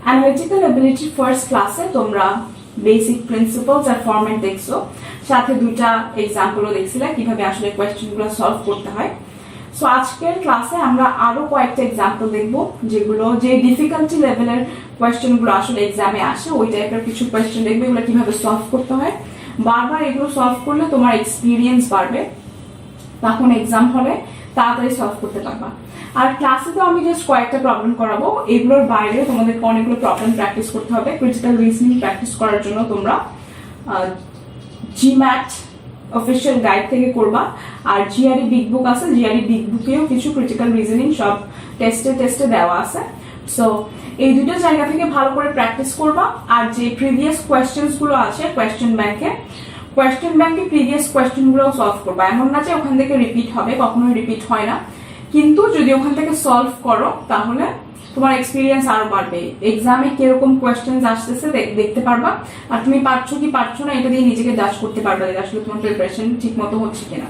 Analytical ability first ক্লাসে তোমরা basic principles আর format দেখছো, সাথে দুইটা এক্সাম্পলও দেখছিলে কিভাবে আসলে কোয়েশ্চেনগুলো সলভ করতে হয়। সো আজকের ক্লাসে আমরা আরো কয়েকটা এক্সাম্পল দেখবো যেগুলো যে ডিফিকাল্টি লেভেলের কোয়েশ্চেনগুলো আসলে এক্সামে আসে, ওই টাইপের কিছু কোয়েশ্চেন দেখবে, এগুলো কিভাবে সলভ করতে হয়। বারবার এগুলো সলভ করলে তোমার এক্সপিরিয়েন্স বাড়বে, তখন এক্সাম হলে তাড়াতাড়ি সলভ করতে পারবা। আর ক্লাসে তো আমি জাস্ট কয়েকটা প্রবলেম করাবো, এগুলোর বাইরে তোমাদেরকে অনেকগুলো প্রবলেম প্র্যাকটিস করতে হবে। ক্রিটিক্যাল রিজনিং প্র্যাকটিস করার জন্য তোমরা জিম্যাট অফিসিয়াল গাইড থেকে করবা, আর জিআরই বিগ বুক আছে, জিআরই বিগ বুকেও কিছু ক্রিটিক্যাল রিজনিং সব টেস্টে দেওয়া আছে। সো এই দুটো জায়গা থেকে ভালো করে প্র্যাকটিস করবা। আর যে প্রিভিয়াস কোয়েশ্চেন্স গুলো আছে কোয়েশ্চেন ব্যাংকে প্রিভিয়াস কোয়েশ্চেন গুলো সলভ করবা। এমন না যে ওখান থেকে রিপিট হবে, কখনোই রিপিট হয় না, কিন্তু যদি ওখান থেকে সলভ করো তাহলে তোমার এক্সপিরিয়েন্স আরো বাড়বে। এক্সামে কিরকম কোয়েশ্চেন আসতেছে দেখতে পারবা, আর তুমি পারছো কি পারছো না এটা দিয়ে নিজেকে জাজ করতে পারবে যে আসলে তোমার প্রিপারেশন ঠিক মতো হচ্ছে কিনা।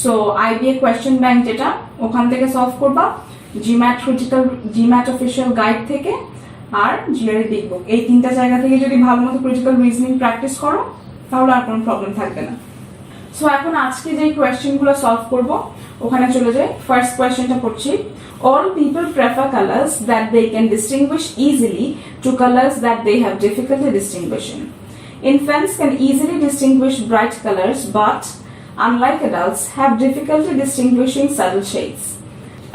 সো আইবিএ কোয়েশ্চেন ব্যাংক যেটা, ওখান থেকে সলভ করবা, জিম্যাট অফিসিয়াল গাইড থেকে, আর জিআরই বিগ বুক, এই তিনটা জায়গা থেকে যদি ভালো মতো ক্রিটিক্যাল রিজনিং প্র্যাকটিস করো তাহলে আর কোনো প্রবলেম থাকবে না। সো এখন আজকে যে কোয়েশ্চেন গুলো সলভ করবো ওখানে চলে যাই। ফার্স্ট কোয়েশ্চেনটা পড়ছি, all people prefer colors that they can distinguish easily to colors that they have difficulty distinguishing. Infants can easily distinguish bright colors, but unlike adults have difficulty distinguishing subtle shades.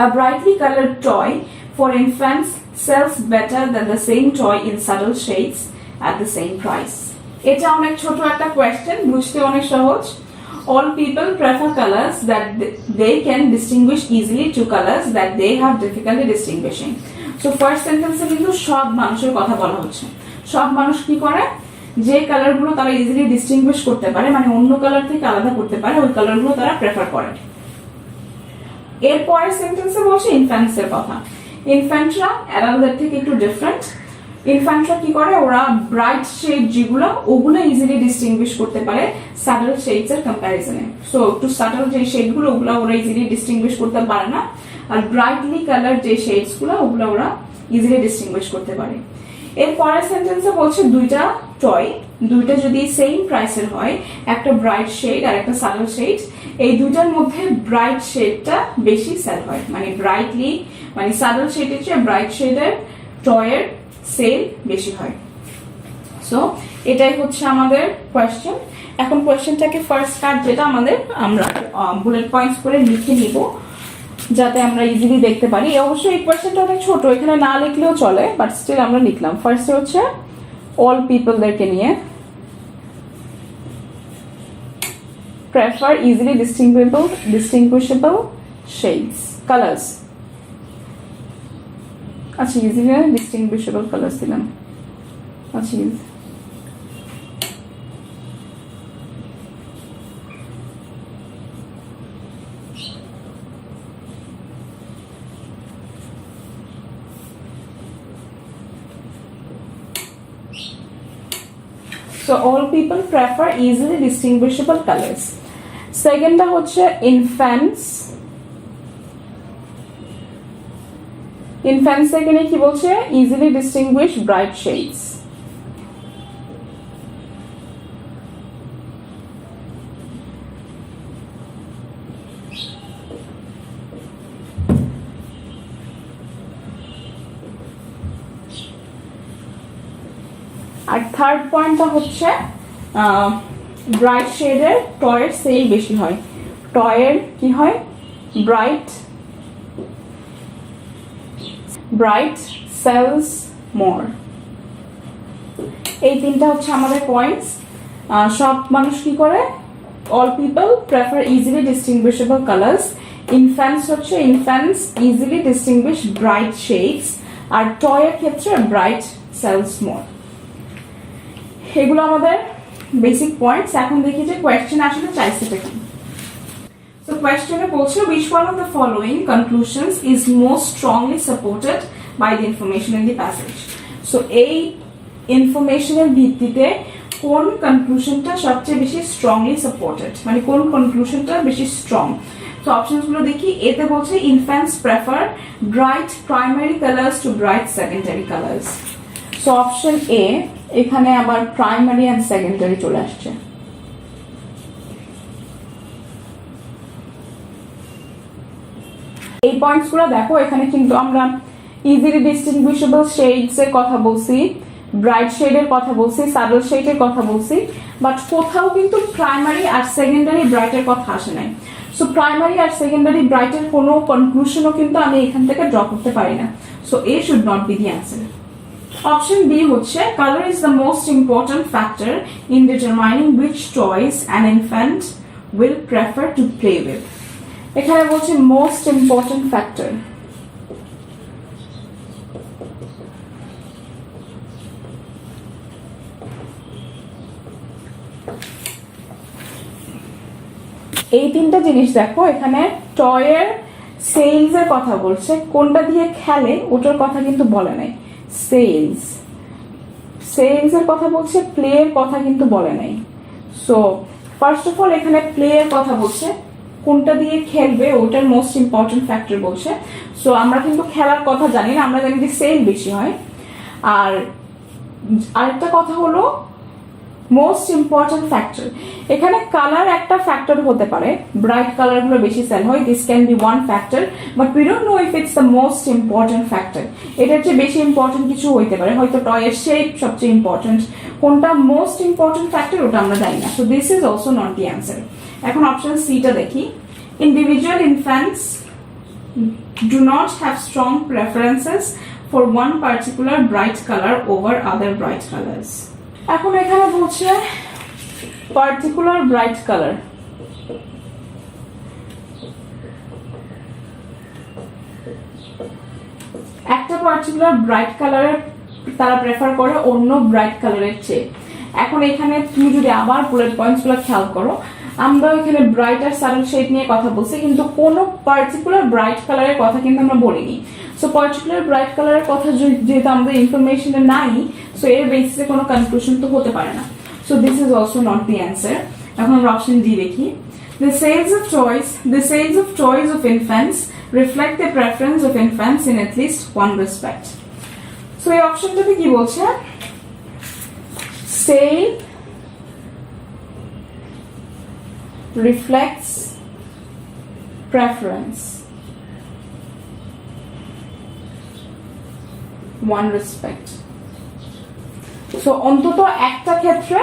A brightly colored toy for infants sells better than the same toy in subtle shades at the same price. এটা অনেক ছোট একটা question, বুঝতে অনেক সহজ। All people prefer colors that they can distinguish easily to colors that they have difficulty distinguishing. So first sentence এ কিন্তু সব মানুষের কথা বলা হচ্ছে। সব মানুষ কি করে, যে কালার গুলো তারা ইজিলি ডিস্টিংগুইশ করতে পারে, মানে অন্য কালার থেকে আলাদা করতে পারে, ওই কালার গুলো তারা প্রেফার করে। এর পরের সেন্টেন্সে বলছে ইনফ্যান্টস এর কথা। ইনফ্যান্টরা অ্যাডাল্টদের থেকে একটু ডিফারেন্ট। ইনফ্যান্টরা কি করে, ওরা ব্রাইট শেড যেগুলো ওগুলো ইজিলি ডিস্টিংগুইশ করতে পারে সাটল শেডস এর কম্প্যারিজনে। সো একটু সাটল যে শেড গুলো ওগুলো ওরা ইজিলি ডিস্টিংগুইশ করতে পারে না, আর ব্রাইটলি কালার যে শেডস গুলো ওগুলো ওরা ইজিলি ডিস্টিংগুইশ করতে পারে। এর পরের সেন্টেন্সে বলছে দুইটা টয়, দুইটা যদি সেম প্রাইসের হয়, একটা ব্রাইট শেড আর একটা সাটল শেড, এই দুইটার মধ্যে ব্রাইট শেডটা বেশি সেল হয়, মানে সাটল শেডের চেয়ে ব্রাইট শেডের টয়ের সেল বেশি হয়। সো এটাই হচ্ছে আমাদের কোয়েশ্চেন। এখন কোয়েশ্চেনটাকে ফার্স্ট কাট যেটা আমরা বুলেট পয়েন্টস করে লিখে নিব যাতে আমরা ইজিলি দেখতে পারি। অবশ্যই এই কোয়েশ্চেনটা অনেক ছোট, এখানে না লিখলেও চলে, বাট স্টিল আমরা লিখলাম। ফার্স্টে হচ্ছে অল পিপলদেরকে নিয়ে, প্রেফার ইজিলি ডিস্টিংগুইশেবল শেডস কালার্স। আচ্ছা, ইজিলি ডিস্টিংগুইশেবল কালার্স দিলাম। আচ্ছা, so all people prefer easily distinguishable colors. সেকেন্ডটা হচ্ছে ইনফ্যান্টস এখানে কি বলছে, ইজিলি ডিস্টিংগুইশ ব্রাইট শেডস। আর থার্ড পয়েন্টটা হচ্ছে ব্রাইট শেডের টয়ের সেল বেশি হয়। টয়ের কি হয়, ব্রাইট সেলস মোর। এই তিনটা হচ্ছে আমাদের পয়েন্টস। সব মানুষ কি করে, all people prefer easily distinguishable colours. Infants easily distinguish bright shades, আর টয়ের ক্ষেত্রে ব্রাইট সেলস মোর। এগুলো আমাদের বেসিক পয়েন্টস। এখন দেখি যে কোয়েশ্চেন আসলে চাইছে কি। So question বলছে, which one of the following conclusions is most strongly supported by the information in the passage? So এই ইনফরমেশনের ভিত্তিতে কোন কনক্লুশনটা সবচেয়ে বেশি স্ট্রংলি সাপোর্টেড, মানে কোন কনক্লুশনটা বেশি স্ট্রং। তো অপশনস গুলো দেখি। এতে বলছে infants prefer bright primary colours to bright secondary colours. So option A, এখানে আবার প্রাইমারি অ্যান্ড সেকেন্ডারি চলে আসছে। এই পয়েন্টস গুলো দেখো, এখানে কিন্তু আমরা ইজিলি ডিস্টিংগুইশেবল শেডস এর কথা বলছি, ব্রাইট শেডের কথা বলছি, সাডল শেডের কথা বলছি, বাট কোথাও কিন্তু প্রাইমারি আর সেকেন্ডারি ব্রাইটের কথা আসে নাই। সো প্রাইমারি আর সেকেন্ডারি ব্রাইটের কোনো কনক্লুশনও কিন্তু আমি এখান থেকে ড্র করতে পারি না। So A should not be the answer. Option B হচ্ছে colour is the most important factor in determining which toys an infant will prefer to play with। এখানে বলছে মোস্ট ইম্পর্টেন্ট ফ্যাক্টর। এই তিনটা জিনিস দেখো, এখানে টয়ের সেলস এর কথা বলছে, কোনটা দিয়ে খেলে ওটার কথা কিন্তু বলে নাই। সেলস এর কথা বলছে, প্লে এর কথা কিন্তু বলে নাই। সো ফার্স্ট অফ অল এখানে প্লে এর কথা বলছে, কোনটা দিয়ে খেলবে ওটার মোস্ট ইম্পর্টেন্ট ফ্যাক্টর বলছে। সো আমরা কিন্তু খেলার কথা জানি না, আমরা জানি যে সেল বেশি হয়। আর আরেকটা কথা হলো মোস্ট ইম্পর্টেন্ট ফ্যাক্টর, এখানে কালার একটা ফ্যাক্টর হতে পারে, ব্রাইট কালার গুলো বেশি সেল হয়, this can B one factor, but we don't know if it's the most important factor. এটার চেয়ে বেশি ইম্পর্টেন্ট কিছু হইতে পারে, হয়তো টয়ের শেপ সবচেয়ে ইম্পর্টেন্ট, কোনটা মোস্ট ইম্পর্টেন্ট ফ্যাক্টর ওটা আমরা জানি না। So this is also not the answer. এখন অপশন সিটা দেখি। Individual infants do not have strong preferences for one particular bright color over other bright colors। এখন এখানে বলছে পার্টিকুলার ব্রাইট কালার, একটা পার্টিকুলার ব্রাইট কালারের তারা প্রেফার করে অন্য ব্রাইট কালারের চেয়ে। এখন এখানে তুমি যদি আবার বুলেট পয়েন্টস গুলো খেয়াল করো, আমরা এখানে ব্রাইট আর সাডল শেড নিয়ে কথা বলছি, কিন্তু কোনো পার্টিকুলার ব্রাইট কালারের কথা কিন্তু আমরা বলিনি। সো পার্টিকুলার ব্রাইট কালারের কথা যেহেতু আমাদের ইনফরমেশনে নাই, সো এর বেসিসে কোনো কনক্লুশন তো হতে পারে না। So this is also not the answer. এখন আমরা অপশন ডি দেখি। The sales of toys of infants reflect the preference of infants in at least one respect। So এই অপশনটাতে কি বলছে? Sale reflects preference one respect। So অন্তত একটা ক্ষেত্রে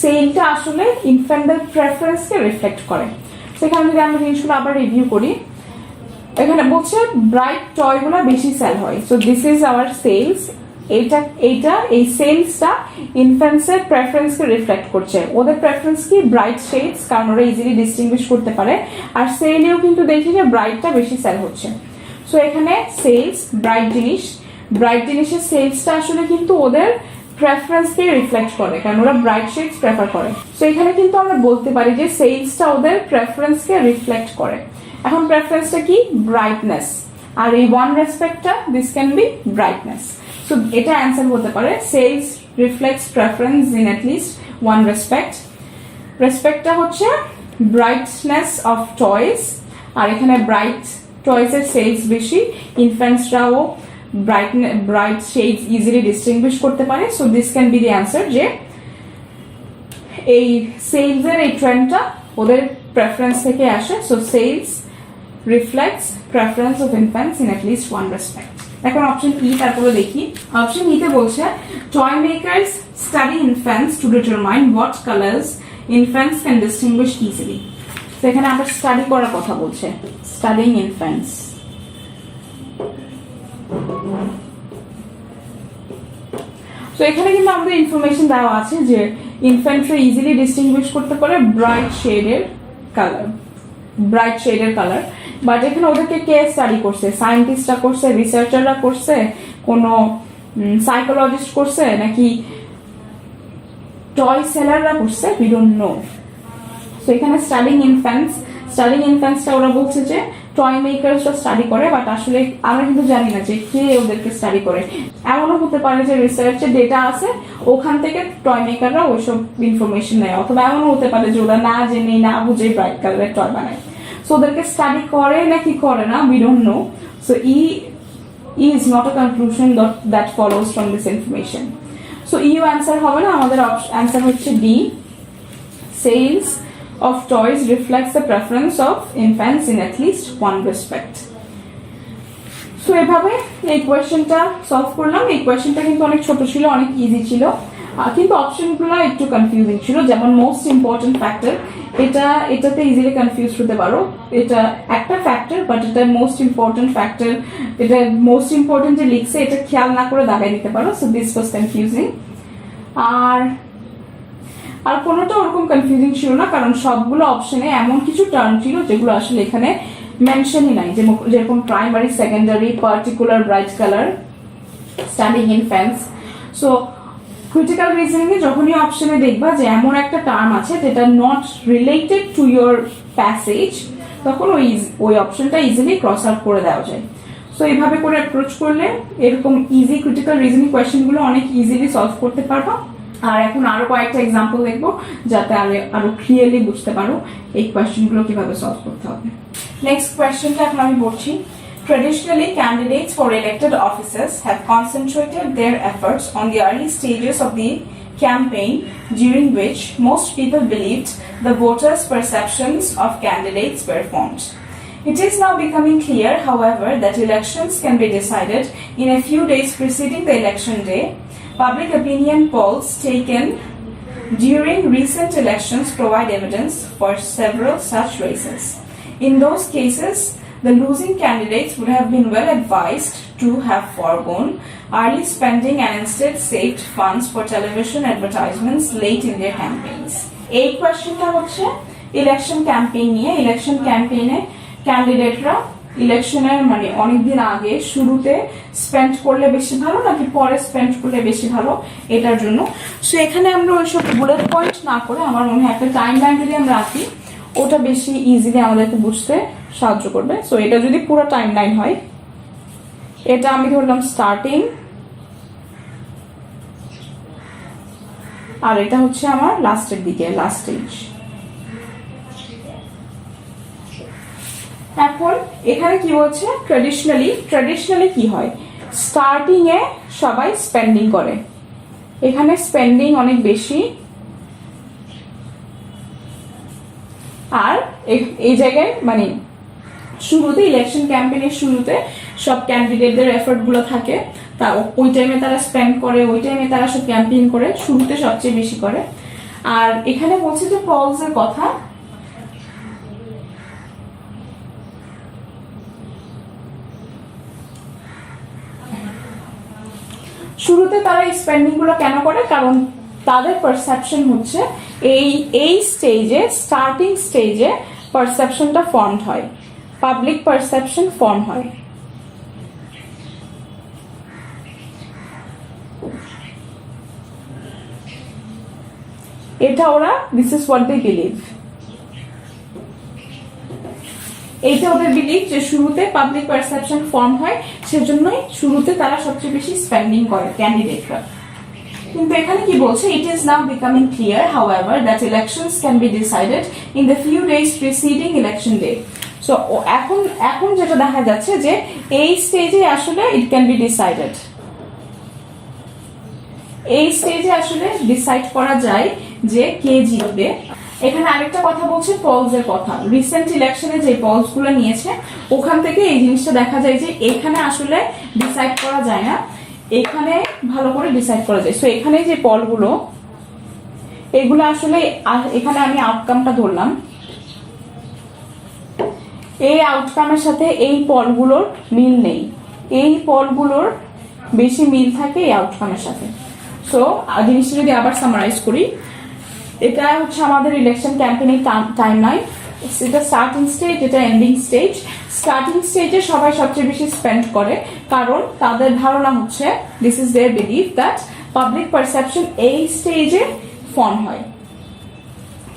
সেলটা আসলে ইনফ্যান্টের প্রেফারেন্সকে রিফ্লেক্ট করে। সেখানে যদি আমরা জিনিসগুলো আবার রিভিউ করি, এখানে বলছে ব্রাইট টয়গুলো বেশি সেল হয়। So this is our sales. এই সেলসটা ইনফ্যান্টসের প্রেফারেন্সকে রিফ্লেক্ট করছে। ওদের প্রেফারেন্স কি? ব্রাইট শেডস, কারণ ওরা ইজিলি ডিস্টিংগুইশ করতে পারে। আর সেলেও কিন্তু দেখি যে ব্রাইটটা বেশি সেল হচ্ছে। সো এখানে সেলস, ব্রাইট জিনিসের সেলসটা আসলে কিন্তু ওদের প্রেফারেন্সকে রিফ্লেক্ট করে, কারণ ওরা ব্রাইট শেডস প্রেফার করে। সো এখানে কিন্তু আমরা বলতে পারি যে সেলসটা ওদের প্রেফারেন্সকে রিফ্লেক্ট করে। এখন প্রেফারেন্সটা কি? ব্রাইটনেস। আর এই ওয়ান রেসপেক্টটা, this can be brightness. So এটা অ্যান্সার হতে পারে sales reflects preference in at least one respect. রেসপেক্টটা হচ্ছে ব্রাইটনেস অফ টয়েস, আর এখানে ব্রাইট টয়েসের সেলস বেশি, ইনফ্যান্টসরাও ব্রাইট শেডস ইজিলি ডিস্টিংগুইশ করতে পারে। So this can be the answer, যে এই সেলসের এই ট্রেন্ডটা ওদের প্রেফারেন্স থেকে আসে। So sales reflects preference of infants in at least one respect. এখন অপশন ই তারপরে দেখি। অপশন ইতে বলছে toy makers study infants to determine what colours infants can distinguish easily. তো এখানে আমরা স্টাডি করার কথা বলছে, স্টাডিং ইনফ্যান্টস। তো এখানে কিন্তু আমাদের ইনফরমেশন দেওয়া আছে যে ইনফ্যান্টরা ইজিলি ডিস্টিংগুইশ করতে পারে ব্রাইট শেডের কালার। বাট এখানে ওদেরকে কে স্টাডি করছে? সায়েন্টিস্টরা করছে, রিসার্চাররা করছে, কোনো সাইকোলজিস্ট করছে, নাকি টয় সেলাররা করছে? We don't know. সো এখানে স্টাডিং ইনফ্যান্টসটা ওরা বলছে যে টয় মেকার্সরা স্টাডি করে, বাট আসলে আমরা কিন্তু জানি না যে কে ওদেরকে স্টাডি করে। এমনও হতে পারে যে রিসার্চের ডেটা আছে, ওখান থেকে টয় মেকাররা ওইসব ইনফরমেশন নেয়, অথবা এমনও হতে পারে যে ওরা না জেনে না বুঝে ব্রাইট কালারের টয় বানায়। সো ওদেরকে স্টাডি করে নাকি করে না, we don't know. So is not a conclusion that follows from this information. So EU answer হবে না, আমাদের answer হচ্ছে D. Sales of toys reflects the preference of infants in at least one respect. So এভাবে এই কোয়েশ্চেনটা solve করলাম। এই কোয়েশ্চেনটা কিন্তু অনেক ছোট ছিল, অনেক ইজি ছিল, কিন্তু অপশনগুলো একটু কনফিউজিং ছিল। যেমন মোস্ট ইম্পর্টেন্ট ফ্যাক্টর, এটাতে ইজিলি কনফিউজ হতে পারো। এটা একটা ফ্যাক্টর, বাট এটা মোস্ট ইম্পর্টেন্ট ফ্যাক্টর, এটা মোস্ট ইম্পর্টেন্ট যে লিখছে এটা খেয়াল না করে দাগাই দিতে পারো। So this was confusing. আর কোনোটা ওরকম কনফিউজিং ছিল না, কারণ সবগুলো অপশনে এমন কিছু টার্ম ছিল যেগুলো আসলে এখানে মেনশনই নাই, যেরকম primary, secondary, particular, bright colour, standing in fence. So critical reasoning এ যখনই অপশনে দেখবা যে এমন একটা টার্ম আছে যেটা not related to your passage, তখন ওই অপশনটা ইজিলি ক্রস আউট করে দেওয়া যায়। সো এইভাবে করে অ্যাপ্রোচ করলে এরকম ইজি ক্রিটিক্যাল রিজনিং কোয়েশ্চেনগুলো অনেক ইজিলি সলভ করতে পারবা। আর এখন আরো কয়েকটা এক্সাম্পল দেখবো যাতে আরো ক্লিয়ারলি বুঝতে পারো এই কোয়েশ্চেনগুলো কিভাবে সলভ করতে হবে। নেক্সট কোয়েশ্চেনটা এখন আমি বলছি। Traditionally, candidates for elected offices have concentrated their efforts on the early stages of the campaign, during which most people believed the voters' perceptions of candidates were formed. It is now becoming clear, however, that elections can be decided in a few days preceding the election day. Public opinion polls taken during recent elections provide evidence for several such races. In those cases, the losing candidates would have been well advised to have foregone early spending and instead saved funds for television advertisements late in their campaigns. এই কোয়েশ্চেনটা হচ্ছে election campaign নিয়ে। Election ক্যাম্পেইনে ক্যান্ডিডেটরা ইলেকশনের মানে অনেকদিন আগে শুরুতে স্পেন্ড করলে বেশি ভালো নাকি পরে স্পেন্ড করলে বেশি ভালো, এটার জন্য। সো এখানে আমরা ওইসব বুলেট পয়েন্ট না করে আমার মনে হয় একটা টাইম লাইন যদি আমরা রাখি, ওটা বেশি ইজিলি আমাদেরকে বুঝতে সাহায্য করবে। সো এটা যদি পুরো টাইম লাইন হয়, এটা আমি ধরলাম স্টার্টিং, আর এটা হচ্ছে আমার লাস্টের দিকে, লাস্ট স্টেজ। এখন এখানে কি বলছে, ট্র্যাডিশনালি কি হয়, স্টার্টিং এ সবাই স্পেন্ডিং করে, এখানে স্পেন্ডিং অনেক বেশি, আর এই জায়গায় মানে শুরুতে ইলেকশন ক্যাম্পেইনের শুরুতে সব ক্যান্ডিডেটদের এফর্ট গুলো থাকে, তা ওই টাইমে তারা স্পেন্ড করে, ওই টাইমে তারা সব ক্যাম্পেইন করে, শুরুতে সবচেয়ে বেশি করে। আর এখানে বলছে যে পলস এর কথা, শুরুতে তারা এই স্পেন্ডিং গুলো কেন করে, কারণ তাদের পারসেপশন হচ্ছে এই স্টেজে, স্টার্টিং স্টেজে পারসেপশনটা ফর্ম হয়, পাবলিক পারসেপশন ফর্ম হয়। এটা ওরা, this is what they believe, এইটা ওদের বিলিভ যে শুরুতে পাবলিক পারসেপশন ফর্ম হয়, সেজন্যই শুরুতে তারা সবচেয়ে বেশি স্পেন্ডিং করে ক্যান্ডিডেটরা। কিন্তু এখানে কি বলছে, it is now becoming clear however that elections can be decided in the few days preceding election day. So এখন যেটা দেখা যাচ্ছে যে এই স্টেজে আসলে ইট ক্যান বি ডিসাইডেড, এই স্টেজে আসলে ডিসাইড করা যায় যে কে জিতবে। এখানে আরেকটা কথা বলছে পলস এর কথা, রিসেন্ট ইলেকশনে যে পলস গুলো নিয়েছে ওখান থেকে এই জিনিসটা দেখা যায় যে এখানে আসলে ডিসাইড করা যায় না, এখানে ভালো করে ডিসাইড করা যায়। সো এখানে যে পলগুলো, এগুলো আসলে এখানে আমি আউটকামটা ধরলাম, এই আউটকামের সাথে এই পলগুলোর মিল নেই, এই পলগুলোর বেশি মিল থাকে এই আউটকামের সাথে। সো জিনিসটা যদি আবার সামারাইজ করি, এটা হচ্ছে আমাদের ইলেকশন ক্যাম্পেইনের টাইম লাইন, এটা স্টার্টিং স্টেজ, এটা এন্ডিং স্টেজ। স্টার্টিং স্টেজে সবাই সবচেয়ে বেশি স্পেন্ড করে, কারণ তাদের ধারণা হচ্ছে, this is their believe that public perception এই স্টেজে ফর্ম হয়।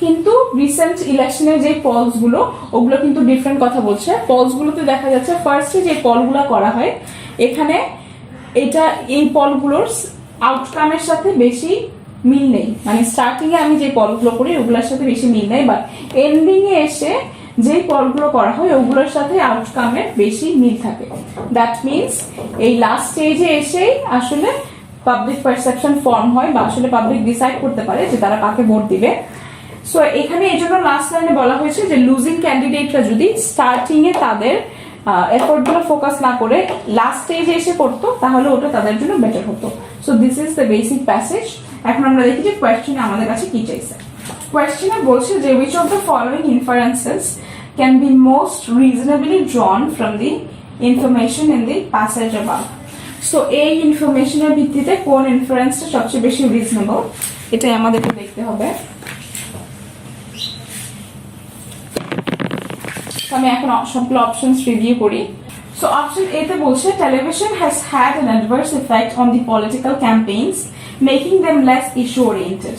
কিন্তু রিসেন্ট ইলেকশনের যে পলস গুলো, ওগুলো কিন্তু ডিফারেন্ট কথা বলছে। পলস গুলোতে দেখা যাচ্ছে ফার্স্টে যে পলগুলো করা হয়, এখানে এটা এই পলগুলোর আউটকামের সাথে বেশি মিল নেই, মানে স্টার্টিং এ আমি যে পলগুলো করি ওগুলোর সাথে বেশি মিল নেই, বাট এন্ডিং এ এসে যে পলগুলো করা হয় ওগুলোর সাথে আউটকামের বেশি মিল থাকে। দ্যাট মিনস এই লাস্ট স্টেজে এসেই আসলে পাবলিক পারসেপশন ফর্ম হয় বা আসলে পাবলিক ডিসাইড করতে পারে যে তারা কাকে ভোট দিবে। সো এখানে এই জন্য লাস্ট লাইনে বলা হয়েছে যে লুজিং ক্যান্ডিডেটরা যদি স্টার্টিং এ তাদের এফোর্ট গুলো ফোকাস না করে লাস্ট স্টেজে এসে করতো তাহলে ওটা তাদের জন্য বেটার হতো। So this is the basic passage. এখন আমরা দেখি যে কোয়েশ্চেনে আমাদের কাছে কি চাইছে। কোয়েশ্চেনে বলছে যে which of the following inferences can be most reasonably drawn from the information in the passage above. So এই ইনফরমেশনের ভিত্তিতে কোন ইনফারেন্সটা সবচেয়ে বেশি রিজনেবল এটাই আমাদেরকে দেখতে হবে। আমি এখন সবগুলো অপশনস রিভিউ করি। সো অপশন এ তে বলছে television has had an adverse effect on the political campaigns making them less issue oriented.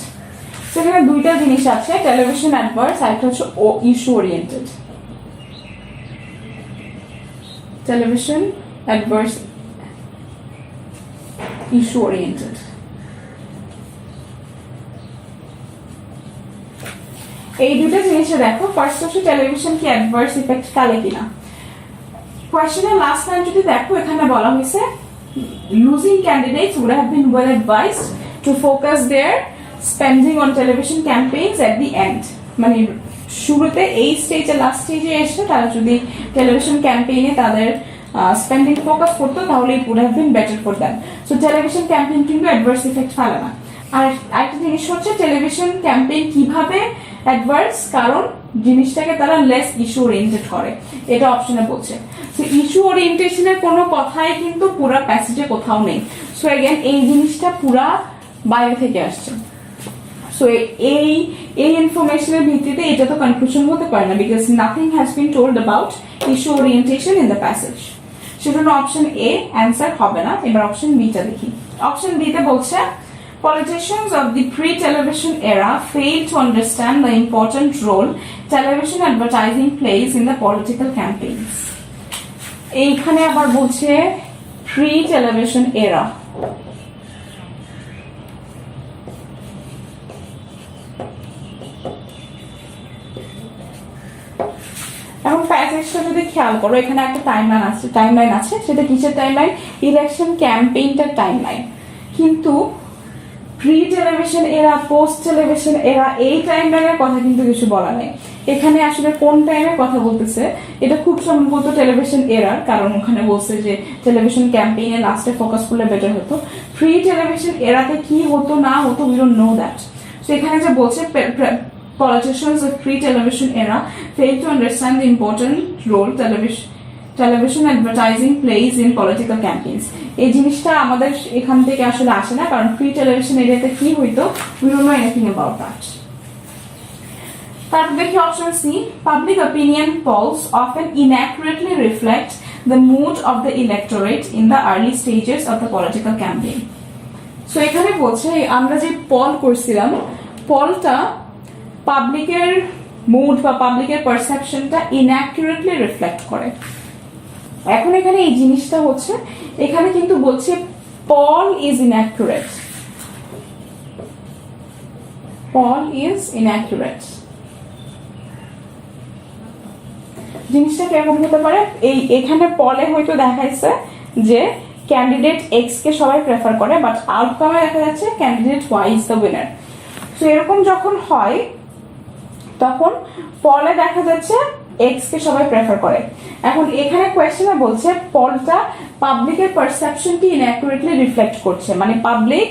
সেখানে দুইটা জিনিস আছে, টেলিভিশন অ্যাডভার্স আর একটা হচ্ছে issue oriented. Television adverse issue oriented. এই দুটো জিনিসে দেখো, ফার্স্ট হচ্ছে টেলিভিশন কি অ্যাডভার্স ইফেক্ট ফেলে কিনা। কোয়েশ্চেনের লাস্ট লাইন যদি দেখো, এখানে বলা হয়েছে losing candidates would have been well advised to focus their spending on television campaigns at the end। মানে শুরুতে এই স্টেজে লাস্ট স্টেজে এসে তারা যদি টেলিভিশন ক্যাম্পেইনে তাদের স্পেন্ডিং ফোকাস করতো তাহলে it would have been better for them। So television campaign কিন্তু অ্যাডভার্স ইফেক্ট ফেলে না। আর একটা জিনিস হচ্ছে টেলিভিশন ক্যাম্পেইন কিভাবে অ্যাডভার্স, কারণ জিনিসটাকে তারা লেস ইস্যু ওরিয়েন্টেড করে, এটা অপশনে বলছে। সো ইস্যু ওরিয়েন্টেশনের কোনো কথাই কিন্তু পুরো প্যাসেজে কোথাও নেই। সো এগেন এই জিনিসটা পুরা বাইরে থেকে আসছে। সো এই ইনফরমেশনের ভিত্তিতে এটা তো কনক্লুশন হতে পারে না, because nothing has been told about issue orientation in the passage. সেজন্য অপশন এ অ্যান্সার হবে না। এবার অপশন বিটা দেখি। অপশন বি তে বলছে politicians of the pre-television era failed to understand the important role television advertising plays in the political campaigns। এইখানে আবার বলছে pre-television era। এখন প্যাসেজটা যদি খেয়াল করো, এখানে একটা টাইমলাইন আছে। সেটা কিসের টাইমলাইন? ইলেকশন ক্যাম্পেইনটার টাইমলাইন। কিন্তু pre television era, post television era, এই টাইমলাইনের কথা কিন্তু কিছু বলা নেই। এখানে আসলে কোন টাইমের কথা বলতেছে এটা খুব সম্ভবত টেলিভিশন এরার, কারণ ওখানে বলছে যে টেলিভিশন ক্যাম্পেইনে লাস্টে ফোকাস করলে বেটার হতো। প্রি টেলিভিশন এরাতে কি হতো না হতো we don't know that. So এখানে যে বলছে politicians of pre-television era fail to understand the important role television advertising plays in political campaigns। এই জিনিসটা আমাদের এখান থেকে আসলে আসে না, কারণ প্রি টেলিভিশন এরিয়াতে কি হইতো we don't know anything about that। তারপর দেখি option C, public opinion polls often inaccurately reflect the mood of the electorate in the early stages of the political campaign। So এখানে বলছে আমরা যে পল করছিলাম, পলটা পাবলিকের মুড বা পাবলিকের পারসেপশনটা ইনঅ্যাকুরেটলি রিফ্লেক্ট করে। এখন এখানে এই জিনিসটা হচ্ছে, এখানে কিন্তু বলছে পল ইজ ইনঅ্যাকুরেট, পল ইজ ইনঅ্যাকুরেট। জিনিসটা কিরকম হতে পারে? এখানে পলে হয়তো দেখাইছে যে ক্যান্ডিডেট এক্স কে সবাই প্রেফার করে, বাট আউটকামে দেখা যাচ্ছে candidate Y is the winner. তো এরকম যখন হয় তখন পলে দেখা যাচ্ছে এক্স কে সবাই প্রেফার করে। এখন এখানে কোয়েশ্চেনে বলছে পলটা পাবলিকের পারসেপশনকে ইনঅ্যাকুরেটলি রিফ্লেক্ট করছে, মানে পাবলিক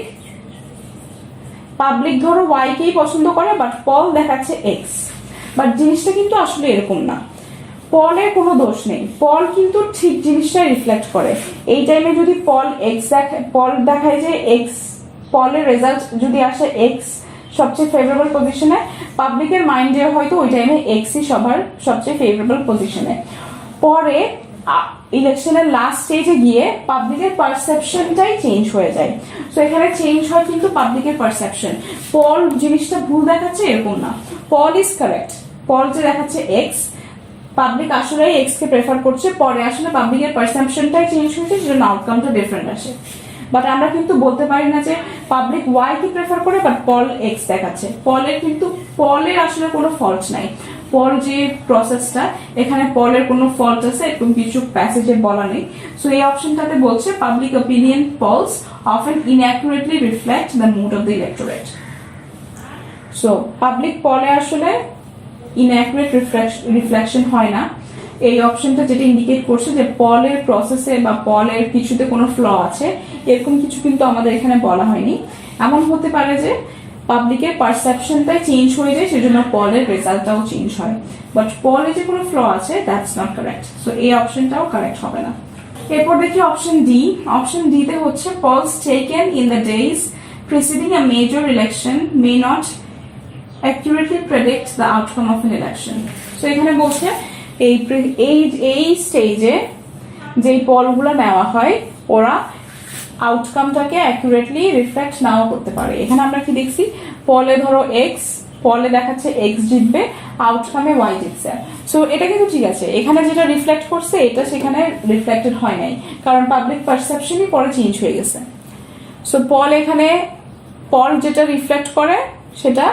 ধরো ওয়াই কেই পছন্দ করে, বাট পল দেখাচ্ছে এক্স। বাট জিনিসটা কিন্তু আসলে এরকম না, পলের কোনো দোষ নেই, পল কিন্তু ঠিক জিনিসটাই রিফ্লেক্ট করে। এই টাইমে যদি পল দেখায় যে এক্স, পলের রেজাল্ট যদি আসে এক্স সবচেয়ে ফেভারেবল পজিশনে, পাবলিকের মাইন্ডে হয়তো ওই টাইমে এক্সই সবার সবচেয়ে ফেভারেবল পজিশনে। পরে ইলেকশনের লাস্ট স্টেজে গিয়ে পাবলিকের পারসেপশনটাই চেঞ্জ হয়ে যায়। সো এখানে চেঞ্জ হয় কিন্তু পাবলিকের পারসেপশন। পল জিনিসটা ভুল দেখাচ্ছে এরকম না, পল ইজ কারেক্ট। পল যে দেখাচ্ছে এক্স, পাবলিক আসলে এক্স কে প্রেফার করছে, পরে আসলে পাবলিকের পারসেপশনটাই চেঞ্জ হয়েছে, সেজন্য আউটকামটা ডিফারেন্ট আসে। বাট আমরা কিন্তু বলতে পারি না যে পাবলিক ওয়াই কি প্রেফার করে, বাট পল এক্স দেখাচ্ছে। পলের আসলে কোনো ফল্ট নাই। পল যে প্রসেসটা, এখানে পলের কোনো ফল্ট আছে এরকম কিছু প্যাসেজে বলা নেই। সো এই অপশনটাতে বলছে public opinion polls often inaccurately reflect the mood of the electorate. So public পলে আসলে ইনঅ্যাকুরেট রিফ্লেকশন হয় না। এই অপশনটা যেটা ইন্ডিকেট করছে যে পলের প্রসেসে বা পলের কিছুতে কোনো ফ্ল আছে, এরকম কিছু কিন্তু আমাদের এখানে বলা হয়নি। এমন হতে পারে যে পাবলিকের পারসেপশনটাই চেঞ্জ হয়ে যায়, সেজন্য পলের রেজাল্টটাও চেঞ্জ হয়, বাট পলে যে কোনো ফ্ল আছে দ্যাটস নট কারেক্ট। সো এই অপশনটাও কারেক্ট হবে না। এরপর দেখি অপশন ডি। অপশন ডি তে হচ্ছে polls taken in the days preceding a major election may not accurately predict the outcome of an election. So এখানে বলছে এই স্টেজে যেই পলগুলো নেওয়া হয় ওরা আউটকামটাকে অ্যাকুরেটলি রিফ্লেক্ট নাও করতে পারে। এখানে আমরা কি দেখছি, পলে ধরো এক্স, পলে দেখাচ্ছে এক্স জিতবে, আউটকামে ওয়াই জিতছে। সো এটা কিন্তু ঠিক আছে, এখানে যেটা রিফ্লেক্ট করছে এটা সেখানে রিফ্লেক্টেড হয় নাই, কারণ পাবলিক পারসেপশনই পরে চেঞ্জ হয়ে গেছে। সো পল যেটা রিফ্লেক্ট করে সেটা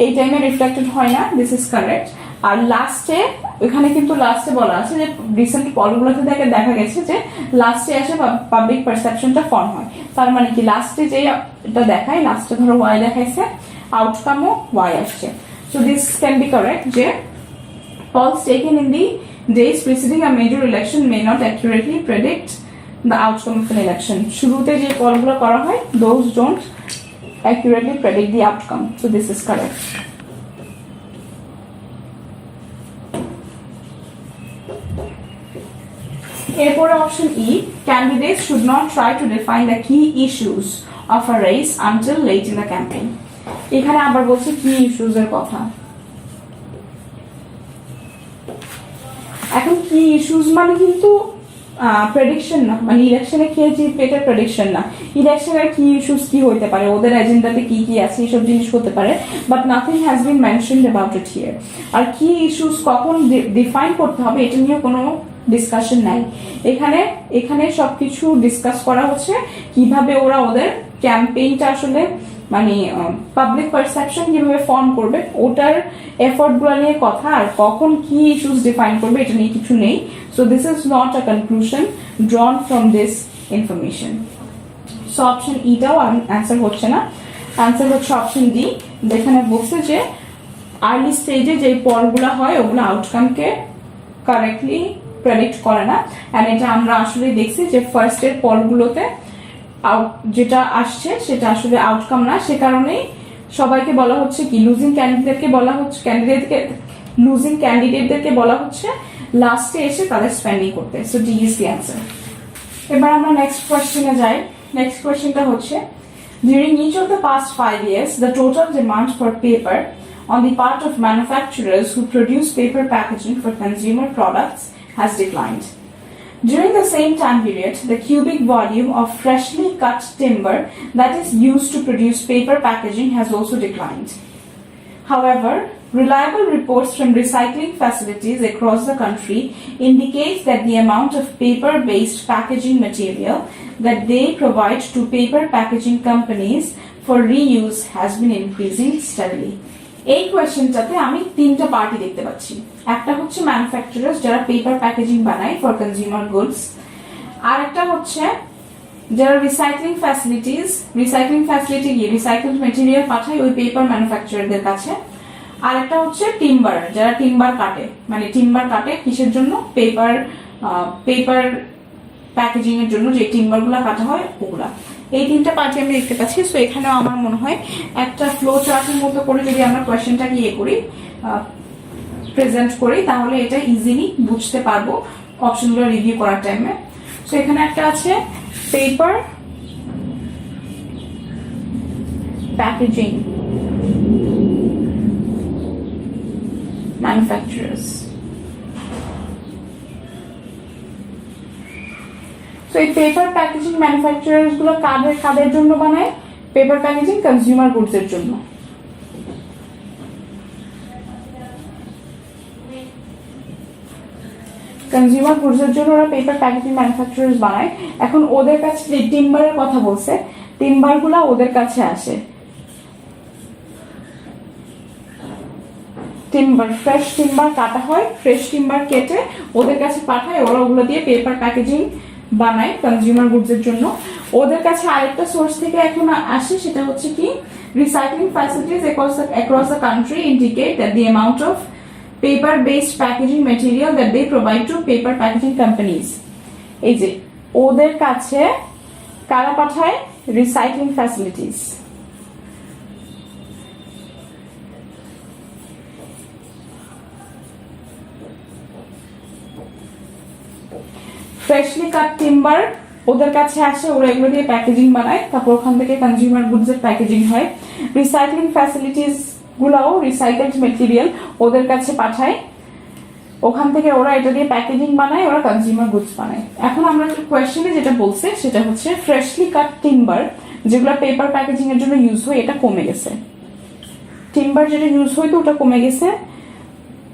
এই টাইমে রিফ্লেক্টেড হয় না, দিস ইজ কারেক্ট। আর লাস্টে, এখানে কিন্তু লাস্টে বলা আছে যে রিসেন্ট পলগুলোতে দেখা গেছে যে লাস্টে এসে পাবলিক পারসেপশনটা ফর্ম হয়। তার মানে কি লাস্টে যে এটা দেখায়, লাস্টে ধরো ওয়াই দেখাইছে, আউটকামও ওয়াই আসছে। So this can B correct যে polls taken in the days preceding a major election may not accurately predict the outcome of an election. শুরুতে যে পলগুলো করা হয় those don't accurately predict the outcome. So this is correct. এরপরে option E, candidates should not try to define the key issues of a race until late in the campaign. এখানে আবার বলছি কি issues এর কথা। এখন কি ইস্যুস মানে কিন্তু প্রেডিকশন না, মানে ইলেকশনে খেয়ে জিতবে এটা প্রেডিকশন না। ইলেকশনের কি ইস্যুস কি হইতে পারে, ওদের এজেন্ডাতে কি কি আছে এসব জিনিস হতে পারে, but nothing has been mentioned about it here. আর কি ইস্যুস কখন ডিফাইন করতে হবে এটা নিয়ে কোনো ডিসকাশন নাই। এখানে সবকিছু ডিসকাস করা হচ্ছে কিভাবে ওরা ওদের ক্যাম্পেইনটা আসলে মানে পাবলিক পারসেপশন কিভাবে ফর্ম করবে ওটার এফোর্ট গুলো নিয়ে কথা, আর কখন কি ইস্যুস ডিফাইন করবে এটা নিয়ে কিছু নেই। So this is not a conclusion drawn from this information. So option ইটাও অ্যান্সার হচ্ছে না, অ্যান্সার হচ্ছে অপশন ডি, যেখানে বলছে যে আর্লি স্টেজে যে পলগুলো হয় ওগুলো আউটকামকে কারেক্টলি প্রেডিক্ট করে না। এন্ড এটা আমরা আসলে দেখছি যে ফার্স্টের পলগুলোতে যেটা আসছে সেটা আসলে আউটকাম না, সে কারণেই সবাইকে বলা হচ্ছে কি লুজিং ক্যান্ডিডেটদেরকে বলা হচ্ছে লাস্টে এসে তাদের স্পেন্ডিং করতে। So D is the answer. এবার আমরা নেক্সট কোয়েশ্চেনে যাই। নেক্সট কোয়েশ্চেনটা হচ্ছে during each of the past 5 years the total demand for paper on the part of manufacturers who produce paper packaging for consumer products has declined. During the same time period, the cubic volume of freshly cut timber that is used to produce paper packaging has also declined. However, reliable reports from recycling facilities across the country indicate that the amount of paper-based packaging material that they provide to paper packaging companies for reuse has been increasing steadily. এই কোয়েশ্চেনটাতে আমি তিনটা party দেখতে পাচ্ছি। একটা হচ্ছে manufacturers যারা paper packaging বানায় for consumer goods, আর একটা হচ্ছে যারা রিসাইক্লিং ফ্যাসিলিটি গিয়ে রিসাইকেলড মেটেরিয়াল পাঠায় ওই পেপার ম্যানুফ্যাকচারারদের কাছে, আর একটা হচ্ছে টিম্বার যারা টিম্বার কাটে কিসের জন্য, পেপার প্যাকেজিং এর জন্য যে টিম্বার গুলা কাটা হয় ওগুলা। এই তিনটা পার্টি আমি দেখতে পাচ্ছি। সো এখানেও আমার মনে হয় একটা ফ্লো চার্টের মতো করে যদি আমরা কোয়েশ্চেনটাকে প্রেজেন্ট করি তাহলে এটা ইজিলি বুঝতে পারবো অপশনগুলো রিভিউ করার টাইমে। সো এখানে একটা আছে পেপার প্যাকেজিং ম্যানুফ্যাকচারার্স। তো এই পেপার প্যাকেজিং ম্যানুফ্যাকচারার্স গুলো কাদের জন্য বানায়? পেপার প্যাকেজিং কনজিউমার গুডস এর জন্য। কনজিউমার গুডসের জন্য ওরা পেপার প্যাকেজিং ম্যানুফ্যাকচারার্স বানায়। এখন ওদের কাছে যে টিম্বারের কথা বলছে, টিম্বারগুলো ওদের কাছে আসে, টিম্বার ফ্রেশ টিম্বার কাটা হয়, ফ্রেশ টিম্বার কেটে ওদের কাছে পাঠায়, ওরা ওগুলো দিয়ে পেপার প্যাকেজিং বানায় কনজিউমার গুডসের জন্য। ওদের কাছে আরেকটা সোর্স থেকে এখন আসে, সেটা হচ্ছে কি recycling facilities across the country indicate that the amount of paper based packaging material that they provide to paper packaging companies। এই যে ওদের কাছে কারা পাঠায়, রিসাইক্লিং ফ্যাসিলিটিস। ফ্রেশলি কাট টিম্বার ওদের কাছে আসে, ওরা এগুলো দিয়ে প্যাকেজিং বানায়, তারপর ওখান থেকে কনজিউমার গুডস এর প্যাকেজিং হয়। রিসাইক্লিং ফ্যাসিলিটিস গুলাও রিসাইকেলড মেটেরিয়াল ওদের কাছে পাঠায়, ওখান থেকে ওরা এটা দিয়ে প্যাকেজিং বানায়, ওরা কনজিউমার গুডস বানায়। এখন আমরা কোয়েশ্চেনে যেটা বলছে সেটা হচ্ছে ফ্রেশলি কাট টিম্বার যেগুলো পেপার প্যাকেজিং এর জন্য ইউজ হয় এটা কমে গেছে, টিম্বার যেটা ইউজ হইতো ওটা কমে গেছে,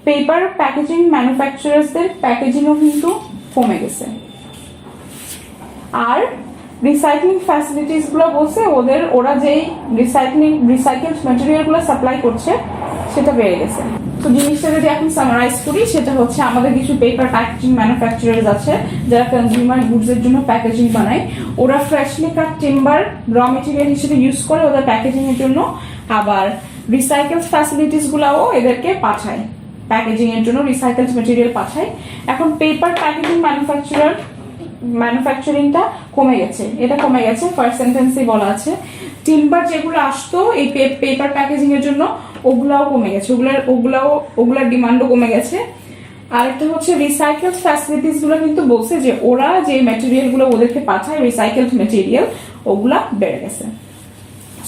পেপার প্যাকেজিং ম্যানুফ্যাকচারার্সদের প্যাকেজিংও কিন্তু কমে গেছে। আর রিসাইক্লিং ফ্যাসিলিটিস গুলো বলছে ওরা যেই রিসাইকেলড ম্যাটেরিয়াল গুলো সাপ্লাই করছে সেটা বেড়ে গেছে। তো জিনিসটা যদি এখন সামারাইজ করি, সেটা হচ্ছে আমাদের কিছু পেপার প্যাকেজিং ম্যানুফ্যাকচারার্স আছে যারা কনজিউমার গুডস এর জন্য প্যাকেজিং বানায়, ওরা ফ্রেশলি কাট টিম্বার র মেটেরিয়াল হিসেবে ইউজ করে ওদের প্যাকেজিং এর জন্য, আবার রিসাইকেলড ফ্যাসিলিটিস গুলাও এদেরকে পাঠায় প্যাকেজিং এর জন্য, রিসাইকেলড মেটেরিয়াল পাঠায়। এখন পেপার প্যাকেজিং ম্যানুফ্যাকচারিংটা কমে গেছে, এটা কমে গেছে, ফার্স্ট সেন্টেন্সে বলা আছে। টিম্বার যেগুলো আসতো এই পেপার প্যাকেজিং এর জন্য ওগুলাও কমে গেছে, ওগুলার ডিমান্ডও কমে গেছে। আরেকটা হচ্ছে রিসাইকেলড ফ্যাসিলিটিস গুলো কিন্তু বলছে যে ওরা যে ম্যাটেরিয়াল গুলো ওদেরকে পাঠায় রিসাইকেলড ম্যাটেরিয়াল ওগুলা বেড়ে গেছে।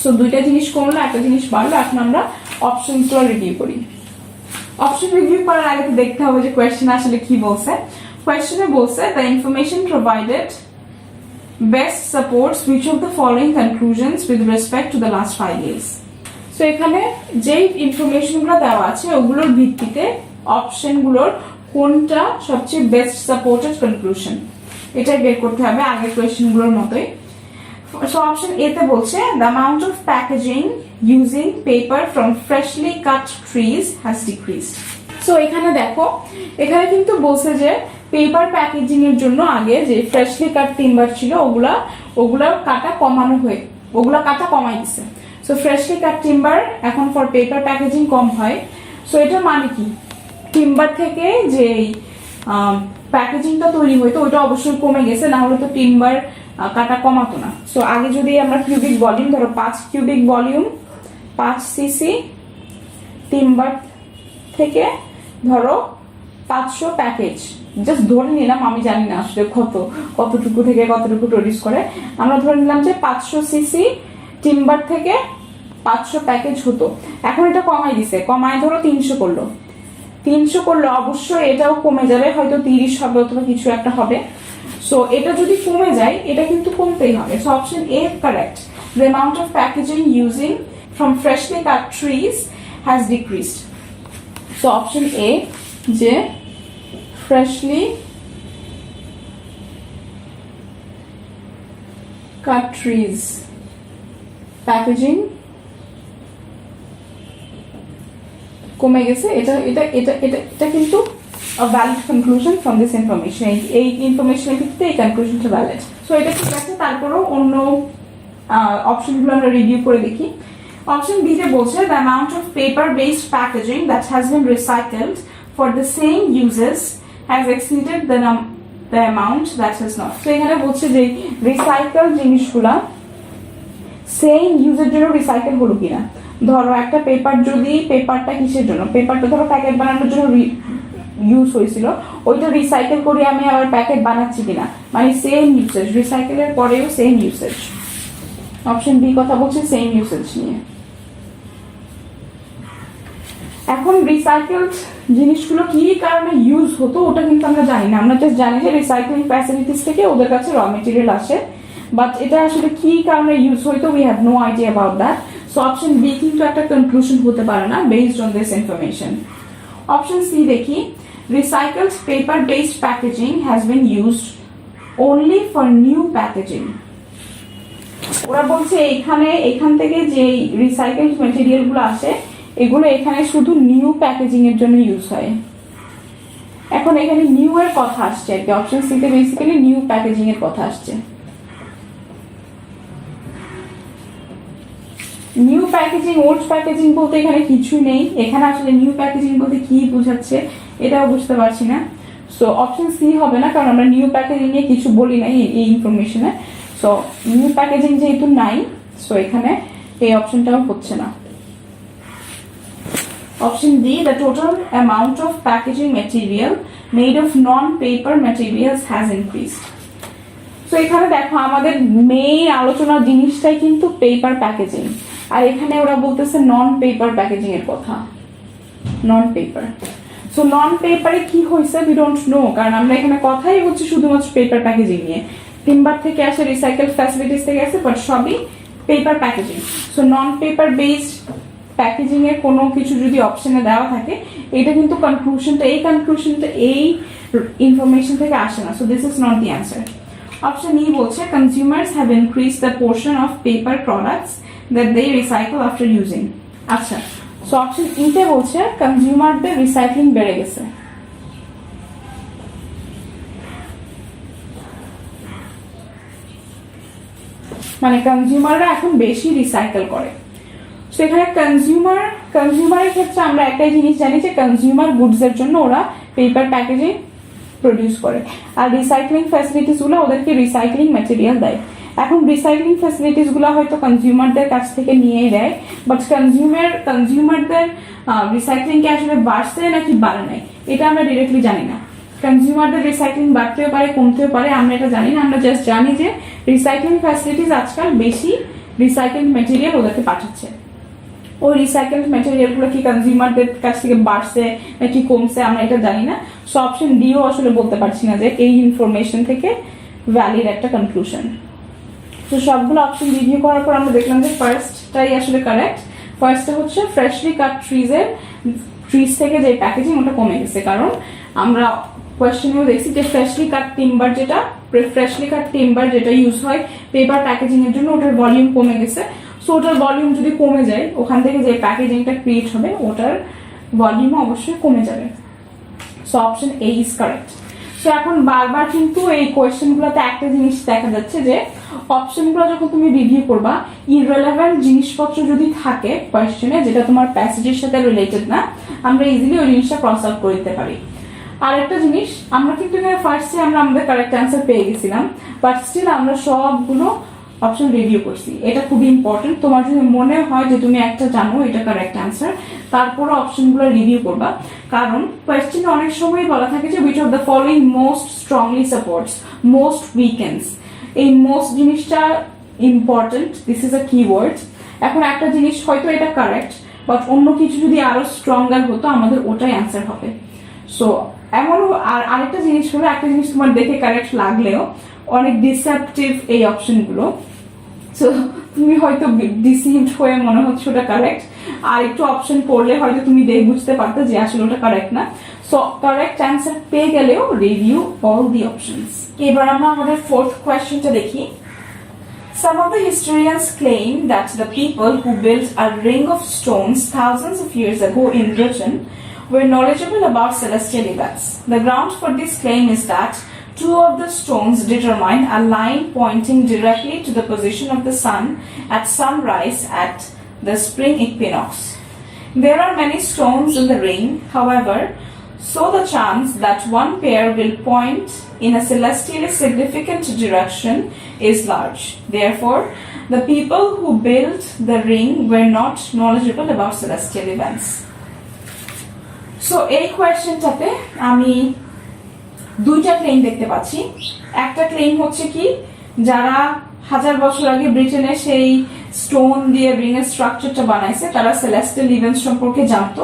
সো দুইটা জিনিস কমলো, একটা জিনিস বাড়লো। এখন আমরা অপশন গুলো রিভিউ করি। অপশন রিভিউ করার আগে তো দেখতে হবে যে কোয়েশ্চেন আসলে কি বলছে। কোয়েশ্চেনে বলছে the information provided best supports which of the following conclusions with respect to the last 5 years। So এখানে যেই ইনফরমেশন গুলো দেওয়া আছে ওগুলোর ভিত্তিতে অপশন গুলোর কোনটা সবচেয়ে বেস্ট সাপোর্টেড কনক্লুশন এটাই বের করতে হবে আগের কোয়েশ্চেন গুলোর মতোই। সো অপশন এ তে বলছে the amount of packaging using paper from freshly cut trees has decreased। So এখানে দেখো, এখানে কিন্তু বলছে যে পেপার প্যাকেজিং এর জন্য আগে যে ফ্রেশলি কাট টিম্বার ছিল ওগুলা কাটা কমাই দিছে। সো ফ্রেশলি কাট টিম্বার এখন ফর পেপার প্যাকেজিং কম হয়। সো এটা মানে কি, টিম্বার থেকে যে প্যাকেজিংটা তৈরি হইতো ওইটা অবশ্যই কমে গেছে, না হলে তো টিম্বার কাটা কমাতো না। সো আগে যদি আমরা কিউবিক ভলিউম ধরো 5 কিউবিক ভলিউম 5 সিসি টিম্বার থেকে ধরো 500 প্যাকেজ, জাস্ট ধরে নিলাম, আমি জানি না আসলে কতটুকু থেকে কতটুকু প্রডিউস করে, আমরা ধরে নিলাম যে 500 সিসি টিম্বার থেকে 500 প্যাকেজ হতো। এখন এটা কমাই দিছে, কমায় ধরো 300 করলো, অবশ্যই এটাও কমে যাবে, হয়তো 30 হবে অথবা কিছু একটা হবে। সো এটা যদি কমে যায় এটা কিন্তু কমতেই হবে। So option A correct, the amount of packaging using from freshly cut trees has decreased। So option এ যে freshly cut trees packaging কমে গেছে, এটা কিন্তু a valid conclusion from this information। এই ইনফরমেশনের ভিত্তিতে এই কনক্লুশনটা ভ্যালিড। সো এটা ঠিক আছে। তারপরেও অন্য অপশনগুলো আমরা রিভিউ করে দেখি। অপশন বি তে বলছে the amount of paper based packaging that has been recycled for the same uses has exceeded the amount that has not। তো এখানে বলছে যে রিসাইকেল জিনিসগুলা সেম ইউজের জন্য রিসাইকেল হলো কিনা। ধরো একটা পেপার, যদি পেপারটা কিসের জন্য, পেপারটা ধরো প্যাকেট বানানোর জন্য ইউজ হয়েছিল, ওইটা রিসাইকেল করে আমি আবার প্যাকেট বানাচ্ছি কিনা, মানে সেম ইউসেজ, রিসাইকেলের পরেও সেম ইউসেজ। অপশন বি কথা বলছে সেম ইউসেজ নিয়ে। এখন রিসাইকেলড জিনিসগুলো কি কারণে ইউজ হতো ওটা কিন্তু আমরা জানি না, আমরা জাস্ট জানি যে রিসাইক্লিং ফ্যাসিলিটিস থেকে ওদের কাছে র মেটেরিয়াল আসে, বাট এটা আসলে কি কারণে ইউজ হইতো we have no idea about that. So option B কিন্তু একটা কনক্লুশন হতে পারে না based on this information. Option C দেখি, recycled paper based packaging has been used only for new packaging. ওরা বলছে এখান থেকে যে রিসাইকেলড ম্যাটেরিয়াল গুলো আসে এগুলো এখানে শুধু নিউ প্যাকেজিং এর জন্য ইউজ হয়। এখন এখানে নিউ এর কথা আসছে আর কি, অপশন সি তে বেসিক্যালি নিউ প্যাকেজিং এর কথা আসছে। নিউ প্যাকেজিং ওল্ড প্যাকেজিং বলতে এখানে কিছু নেই, এখানে আসলে নিউ প্যাকেজিং বলতে কি বোঝাচ্ছে এটাও বুঝতে পারছি না। সো অপশন সি হবে না, কারণ আমরা নিউ প্যাকেজিং নিয়ে কিছু বলি নাই এই ইনফরমেশনে। সো নিউ প্যাকেজিং যেহেতু নাই, সো এখানে এই অপশনটাও হচ্ছে না। Option D, the total amount of packaging material made of non-paper materials has increased. So এখানে দেখো আমাদের মেইন আলোচনার জিনিসটাই কিন্তু পেপার প্যাকেজিং, আর এখানে ওরা বলতেছে নন পেপার প্যাকেজিং এর কথা, নন পেপার। সো নন পেপারে কি হয়েছে উই ডোন্ট নো, কারণ আমরা এখানে কথাই হচ্ছে শুধুমাত্র পেপার প্যাকেজিং নিয়ে। টিম্বার থেকে আসে, রিসাইকেল ফ্যাসিলিটিস থেকে আসে, বাট সবই পেপার প্যাকেজিং। সো নন পেপার বেসড প্যাকেজিং এর কোনো কিছু যদি অপশনে দেওয়া থাকে, এটা কিন্তু কনক্লুশনটা এই ইনফরমেশন থেকে আসে না। So this is not the answer. Option E বলছে consumers have increased the portion of paper products that they recycle after using. আচ্ছা, সো অপশন ই তে বলছে কনজিউমারদের রিসাইক্লিং বেড়ে গেছে। মানে কনজিউমাররা এখন বেশি রিসাইকেল করে। তো এখানে কনজিউমারের ক্ষেত্রে আমরা একটাই জিনিস জানি যে কনজিউমার গুডস এর জন্য ওরা পেপার প্যাকেজিং প্রডিউস করে, আর রিসাইক্লিং ফ্যাসিলিটিস গুলো ওদেরকে রিসাইক্লিং ম্যাটেরিয়াল দেয়। এখন রিসাইক্লিং ফ্যাসিলিটিস গুলো হয়তো কনজিউমারদের কাছ থেকে নিয়েই দেয়, বাট কনজিউমারদের রিসাইক্লিং কে আসলে বাড়ছে নাকি বাড়ে নাই এটা আমরা ডিরেক্টলি জানি না। কনজিউমারদের রিসাইক্লিং বাড়তেও পারে কমতেও পারে, আমরা এটা জানি না। আমরা জাস্ট জানি যে রিসাইক্লিং ফ্যাসিলিটিস আজকাল বেশি রিসাইক্লিং ম্যাটেরিয়াল ওদেরকে পাঠাচ্ছে। ওই রিসাইকেলড ম্যাটেরিয়াল গুলো কি কনজিউমারদের কাছ থেকে বাড়ছে নাকি কমছে আমরা এটা জানি না। সো অপশন ডিও আসলে বলতে পারছি না যে এই ইনফরমেশন থেকে ভ্যালিড একটা কনক্লুশন। তো সবগুলো অপশন রিভিউ করার পর আমরা দেখলাম যে ফার্স্টটাই আসলে কারেক্ট। ফার্স্টটা হচ্ছে ফ্রেশলি কাট ট্রিজ থেকে যে প্যাকেজিং ওটা কমে গেছে, কারণ আমরা কোয়েশ্চেনেও দেখছি যে ফ্রেশলি কাট টিম্বার যেটা ইউজ হয় পেপার প্যাকেজিং এর জন্য ওটার ভলিউম কমে গেছে। সো ওটার ভলিউম যদি কমে যায়, ওখান থেকে যে প্যাকেজিংটা ক্রিয়েট হবে ওটার ভলিউমও অবশ্যই কমে যাবে। So option A is correct. So এখন বারবার কিন্তু এই কোয়েশ্চেনগুলোতে একটা জিনিস দেখা যাচ্ছে যে অপশনগুলো যখন তুমি রিভিউ করবা, ইররেলেভেন্ট জিনিসপত্র যদি থাকে কোয়েশ্চেনে যেটা তোমার প্যাসেজের সাথে রিলেটেড না, আমরা ইজিলি ওই জিনিসটা ক্রস আউট করে দিতে পারি। আর একটা জিনিস, আমরা কিন্তু এখানে ফার্স্টে আমরা আমাদের কারেক্ট অ্যান্সার পেয়ে গেছিলাম, বাট স্টিল আমরা সবগুলো অপশন রিভিউ করছি। এটা খুব ইম্পর্টেন্ট। তোমার যদি মনে হয় যে তুমি একটা জানো এটা কারেক্ট অ্যান্সার, তারপরে অপশনগুলো রিভিউ করবা, কারণ কোয়েশ্চেনে অনেক সময় বলা থাকে যে which of the following most strongly supports, most weakens। এই মোস্ট জিনিসটা important, this is a keyword. এখন একটা জিনিস হয়তো এটা কারেক্ট, বাট অন্য কিছু যদি আরো স্ট্রঙ্গার হতো আমাদের ওটাই অ্যান্সার হবে। সো এমন আরেকটা জিনিস হলো, একটা জিনিস তোমার দেখে কারেক্ট লাগলেও অনেক ডিসেপটিভ এই অপশনগুলো। সো তুমি হয়তো ডিসিভড হয়ে মনে হচ্ছে ওটা কারেক্ট, আর একটু অপশন পড়লে হয়তো তুমি বুঝতে পারতে যে আসলে ওটা কারেক্ট না। সো কারেক্ট অ্যান্সার পেয়ে গেলেও রিভিউ অল দি অপশনস। এবার আমরা আমাদের ফোর্থ কোয়েশ্চেনটা দেখি। Some of the historians claim that the people who built a ring of stones thousands of years ago in Britain were knowledgeable about celestial events. The ground for this claim is that two of the stones determine a line pointing directly to the position of the sun at sunrise at the spring equinox. There are many stones in the ring, however, so the chance that one pair will point in a celestially significant direction is large. Therefore, the people who built the ring were not knowledgeable about celestial events. So, এই কোয়েশ্চেনটাতে আমি দুইটা claim দেখতে পাচ্ছি। একটা claim হচ্ছে কি, যারা 1000 বছর আগে ব্রিটেনে সেই স্টোন দিয়ে রিং এর স্ট্রাকচারটা বানাইছে তারা সেলেস্টিয়াল ইভেন্টস সম্পর্কে জানতো।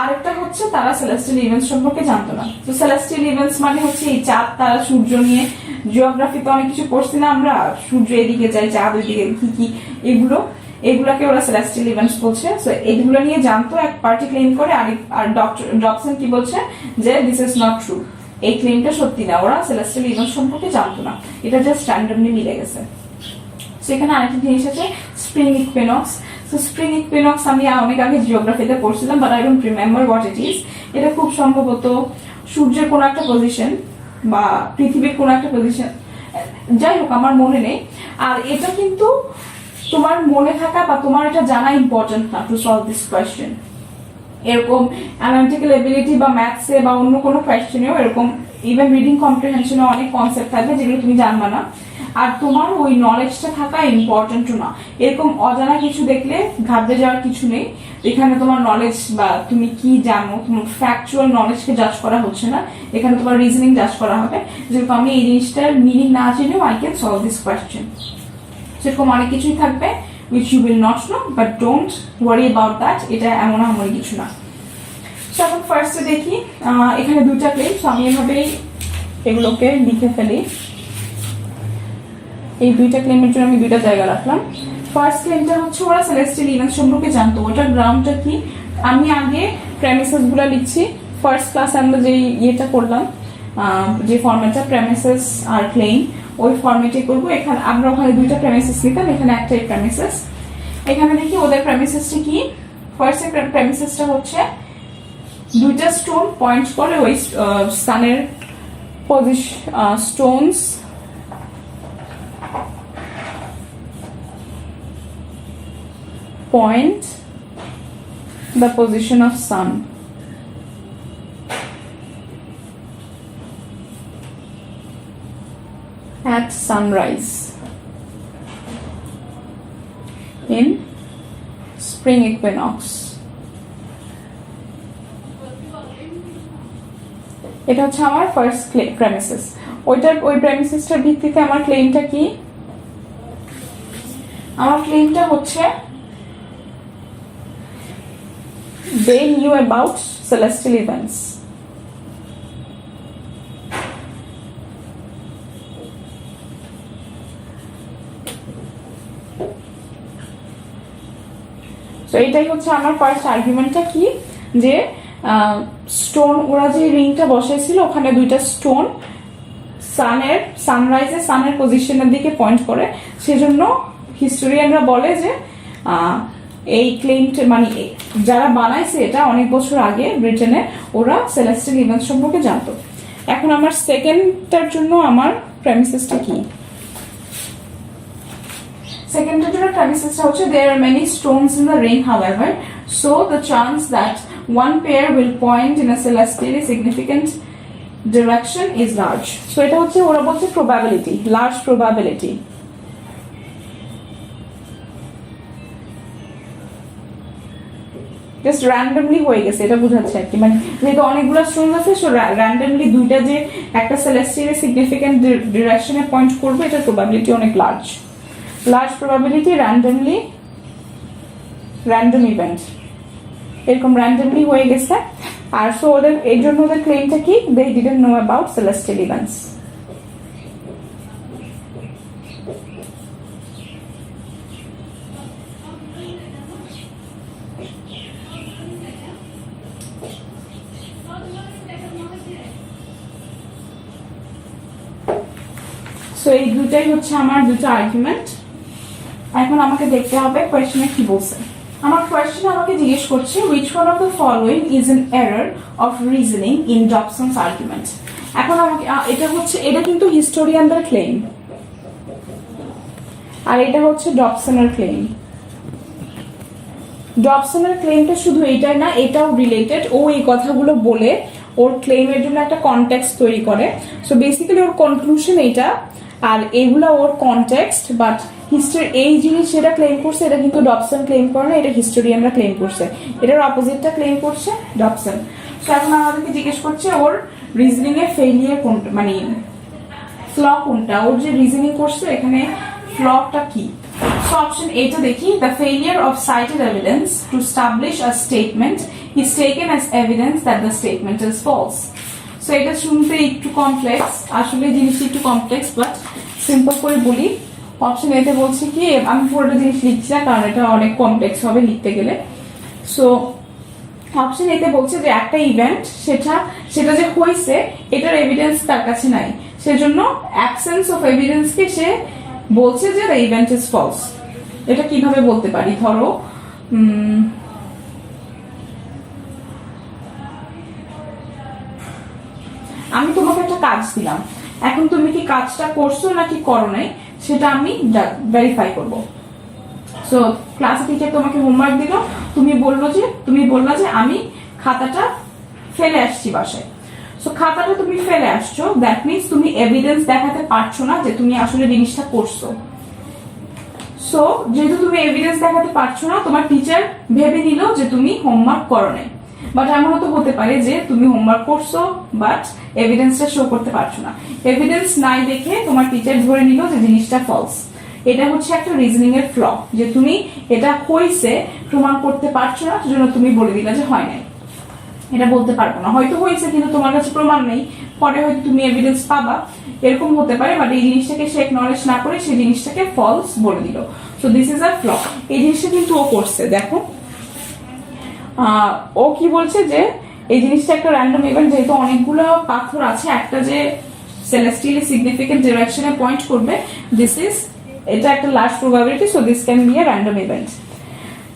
আরেকটা হচ্ছে তারা সেলেস্টিয়াল ইভেন্টস সম্পর্কে জানতো না। তো সেলেস্টিয়াল ইভেন্টস মানে হচ্ছে এই চাঁদ তারা সূর্য নিয়ে, জিওগ্রাফিতে অনেক কিছু পড়ছি না আমরা, সূর্য এদিকে যায় চাঁদ ওইদিকে কি কি, এগুলো এগুলাকে ওরা সেলেস্টিয়াল ইভেন্টস বলছে। সো এগুলো নিয়ে জানতো, এক পার্টি ক্লেম করে, আর ডবসন কি বলছে যে দিস ইজ নট ট্রু, এই ক্লেমটা সত্যি না, ওরা সেলেস্টিয়াল ইভেন্ট সম্পর্কে জানতো না, এটা জাস্ট র্যান্ডমলি মিলে গেছে। সেখানে আরেকটা জিনিস আছে spring equinox. So spring equinox আমি অনেক আগে জিওগ্রাফিতে পড়ছিলাম, but I don't remember what it is. এটা খুব সম্ভবত সূর্যের কোনো একটা পজিশন বা পৃথিবীর কোনো একটা পজিশন, যাই হোক আমার মনে নেই। আর এটা কিন্তু তোমার মনে থাকা বা তোমার এটা জানা ইম্পর্টেন্ট না টু সলভ দিস কোয়েশ্চেন। এরকম অ্যানালিটিক্যাল এবিলিটি বা ম্যাথসে বা অন্য কোনো কোয়েশ্চেনেও এরকম ইভেন রিডিং কম্প্রিহেনশনে অনেক কনসেপ্ট থাকবে যেগুলো তুমি জানবা না, আর তোমার ওই নলেজটা থাকা ইম্পর্টেন্টও না। এরকম অজানা কিছু দেখলে ঘাবড়ে যাওয়ার কিছু নেই, এখানে তোমার নলেজ বা তুমি কি জানো, তোমার ফ্যাকচুয়াল নলেজকে জাজ করা হচ্ছে না, এখানে তোমার রিজনিং জাজ করা হবে। যেরকম আমি এই জিনিসটার মিনিং না জেনেও I can solve this question. সেরকম অনেক কিছুই থাকবে which you will not know, but don't worry about that, এটা এমন আমার কিছু না। সো এখন ফার্স্টে দেখি, এখানে দুইটা ক্লেম, সো আমি এভাবেই এগুলোকে লিখে ফেলি। এই দুইটা ক্লেমের জন্য আমি দুইটা জায়গা রাখলাম। ফার্স্ট ক্লেমটা হচ্ছে ওরা সেলেস্টিয়াল ইভেন্ট সম্পর্কে জানতো, ওটার গ্রাউন্ডটা কি। আমি আগে প্রেমিসেস গুলা লিখছি, ফার্স্ট ক্লাসে আমরা যে ইয়েটা করলাম, যে ফরম্যাটটা প্রেমিসেস আর ক্লেম, ওই ফরম্যাটে করবো। এখানে আমরা ওখানে দুইটা প্রেমিসেস লিখলাম, এখানে একটাই প্রেমিসেস। এখানে দেখি ওদের প্রেমিসেসটা কি। ফার্স্ট প্রেমিসেসটা হচ্ছে দুইটা স্টোন পয়েন্ট করে ওই সানের position, stones point the position of sun at sunrise in spring equinox. এটা হচ্ছে আমার ফার্স্ট প্রেমিসেস। ওই প্রেমিসেসটার ভিত্তিতে আমার ক্লেমটা কি, আমার ক্লেমটা হচ্ছে they knew about celestial events. তো এটাই হচ্ছে আমার ফার্স্ট আর্গুমেন্টটা কি, যে স্টোন, ওরা যে রিংটা বসাইছিল ওখানে দুইটা স্টোন সানের পজিশনের দিকে পয়েন্ট করে, সেজন্য হিস্টোরিয়ানরা বলে যে এই ক্লেমটা মানে যারা বানাইছে এটা অনেক বছর আগে ব্রিটেনে, ওরা সেলেস্টিয়াল ইভেন্ট সম্পর্কে জানতো। এখন আমার সেকেন্ডটার জন্য আমার প্রেমিসেসটা কি, সেকেন্ডটার জন্য প্রেমিসেসটা হচ্ছে there are many stones in the ring however, so the chance that one pair will point in a celestially significant direction is large. So এটা হচ্ছে ওরা বলছে probability, large probability. Just randomly হয়ে গেছে, এটা বোঝাচ্ছে আর কি, মানে যেহেতু অনেকগুলো স্টোন আছে, সো র্যান্ডমলি দুইটা যে একটা সেলেস্টিয়ালি সিগনিফিকেন্ট ডিরেকশনে পয়েন্ট করবে, এটা প্রবাবিলিটি অনেক লার্জ প্রবাবিলিটি, র্যান্ডম ইভেন্ট, এরকম র্যান্ডমলি হয়ে গেছে। আর সো ওদের এই জন্য ওদের ক্লেমটা কি, they didn't know about celestial events. So এই দুটাই হচ্ছে আমার দুটো আর্গুমেন্ট। এখন আমাকে দেখতে হবে কোয়েশ্চনে কি বলছে। আমার কোয়েশ্চনে আমাকে জিজ্ঞেস করছে which one of the following is an error of reasoning in Dobson's argument. এখন আমাকে এটা কিন্তু হিস্টোরিয়ানদের ক্লেম, আর এটা হচ্ছে ডবসনের ক্লেম। ডবসনের ক্লেমটা শুধু এইটাই না, এটাও রিলেটেড, ও এই কথাগুলো বলে ওর ক্লেমের জন্য একটা কনটেক্সট তৈরি করে। সো বেসিক্যালি ওর কনক্লুশন এইটা, আর এগুলা ওর কনটেক্সট, বাট হিস্ট্রি এই জিনিস যেটা ক্লেম করছে এটা কিন্তু ডবসন ক্লেম করে না, এটা হিস্টোরিয়ানরা ক্লেম করছে, এটার অপোজিটটা ক্লেম করছে ডবসন। তো এখন আমাদেরকে জিজ্ঞেস করছে ওর রিজনিং এর ফেলিয়ার কোনটা, মানে ফ্ল কোনটা, ওর যে রিজনিং করছে এখানে ফ্লটা কি। সো অপশন এটা দেখি, the failure of cited evidence to establish a statement is taken as evidence that the statement is false. So এটা শুনতে একটু কমপ্লেক্স, আসলে জিনিসটা একটু কমপ্লেক্স, বাট সিম্পল করে বলি, অপশন এতে বলছে কি, আমি পুরোটা জিনিস লিখছি না কারণ এটা অনেক কমপ্লেক্স হবে লিখতে গেলে। সো অপশন এতে বলছে যে একটা ইভেন্ট সেটা যে হয়েছে এটার এভিডেন্স তার কাছে নাই, সেজন্য অ্যাবসেন্স অফ এভিডেন্সকে সে বলছে যে দ্য ইভেন্ট ইজ ফলস। এটা কিভাবে বলতে পারি, ধরো আমি তোমাকে একটা কাজ দিলাম, এখন তুমি কি কাজটা করছো নাকি করো নাই সেটা আমি ভেরিফাই করব। সো ক্লাসে টিচার তোমাকে হোমওয়ার্ক দিল, তুমি বললা যে আমি খাতাটা ফেলে আসছি বাসায়। সো খাতাটা তুমি ফেলে আসছো, দ্যাট মিনস তুমি এভিডেন্স দেখাতে পারছো না যে তুমি আসলে জিনিসটা করছো। সো যেহেতু তুমি এভিডেন্স দেখাতে পারছো না, তোমার টিচার ভেবে নিল যে তুমি হোমওয়ার্ক করো নাই। বাট এমনও তো হতে পারে যে তুমি হোমওয়ার্ক করছো বাট এভিডেন্সটা শো করতে পারছো না। এভিডেন্স নাই দেখে তোমার টিচার ধরে নিল যে জিনিসটা ফলস। এটা হচ্ছে একটা রিজনিং এর ফ্ল, যে তুমি এটা হইছে প্রমাণ করতে পারছো না, সেজন্য তুমি বলে দিলা যে হয় নাই। এটা বলতে পারবো না, হয়তো হয়েছে কিন্তু তোমার কাছে প্রমাণ নেই, পরে হয়তো তুমি এভিডেন্স পাবা, এরকম হতে পারে। বাট এই জিনিসটাকে সে একনলেজ না করে সেই জিনিসটাকে ফলস বলে দিল। So this is a flaw. এই জিনিসটা কিন্তু ও করছে, দেখো ও কি বলছে যে এই জিনিসটা একটা র্যান্ডম ইভেন্ট, যেহেতু অনেকগুলো পাথর আছে, একটা যে সেলেস্টিয়ালি সিগনিফিকেন্ট ডিরেকশনে পয়েন্ট করবে, এটা একটা large probability, so this can be a random event.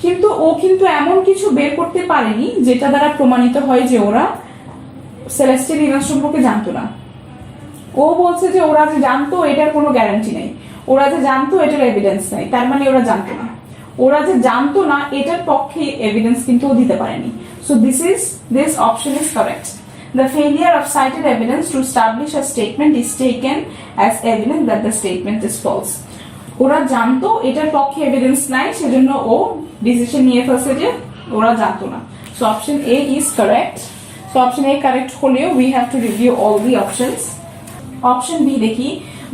কিন্তু ও কিন্তু এমন কিছু বের করতে পারেনি যেটা দ্বারা প্রমাণিত হয় যে ওরা সেলেস্টিয়াল ইভেন্ট সম্পর্কে জানতো না। ও বলছে যে ওরা যে জানতো এটার কোনো গ্যারান্টি নেই, ওরা যে জানতো এটার এভিডেন্স নাই, তার মানে ওরা জানতো না। ওরা যে জানতো না এটার পক্ষে এভিডেন্স কিন্তু ও দিতে পারেনি। So this option is correct. The failure of cited evidence to establish a statement is taken as evidence that the statement is false. ওরা জানতো এটার পক্ষে এভিডেন্স নাই, সেজন্য ও ডিসিশন নিয়ে ফেলছে যে ওরা জানতো না। So option A is correct. So option A correct হলেও we have to review all the options. Option B দেখি,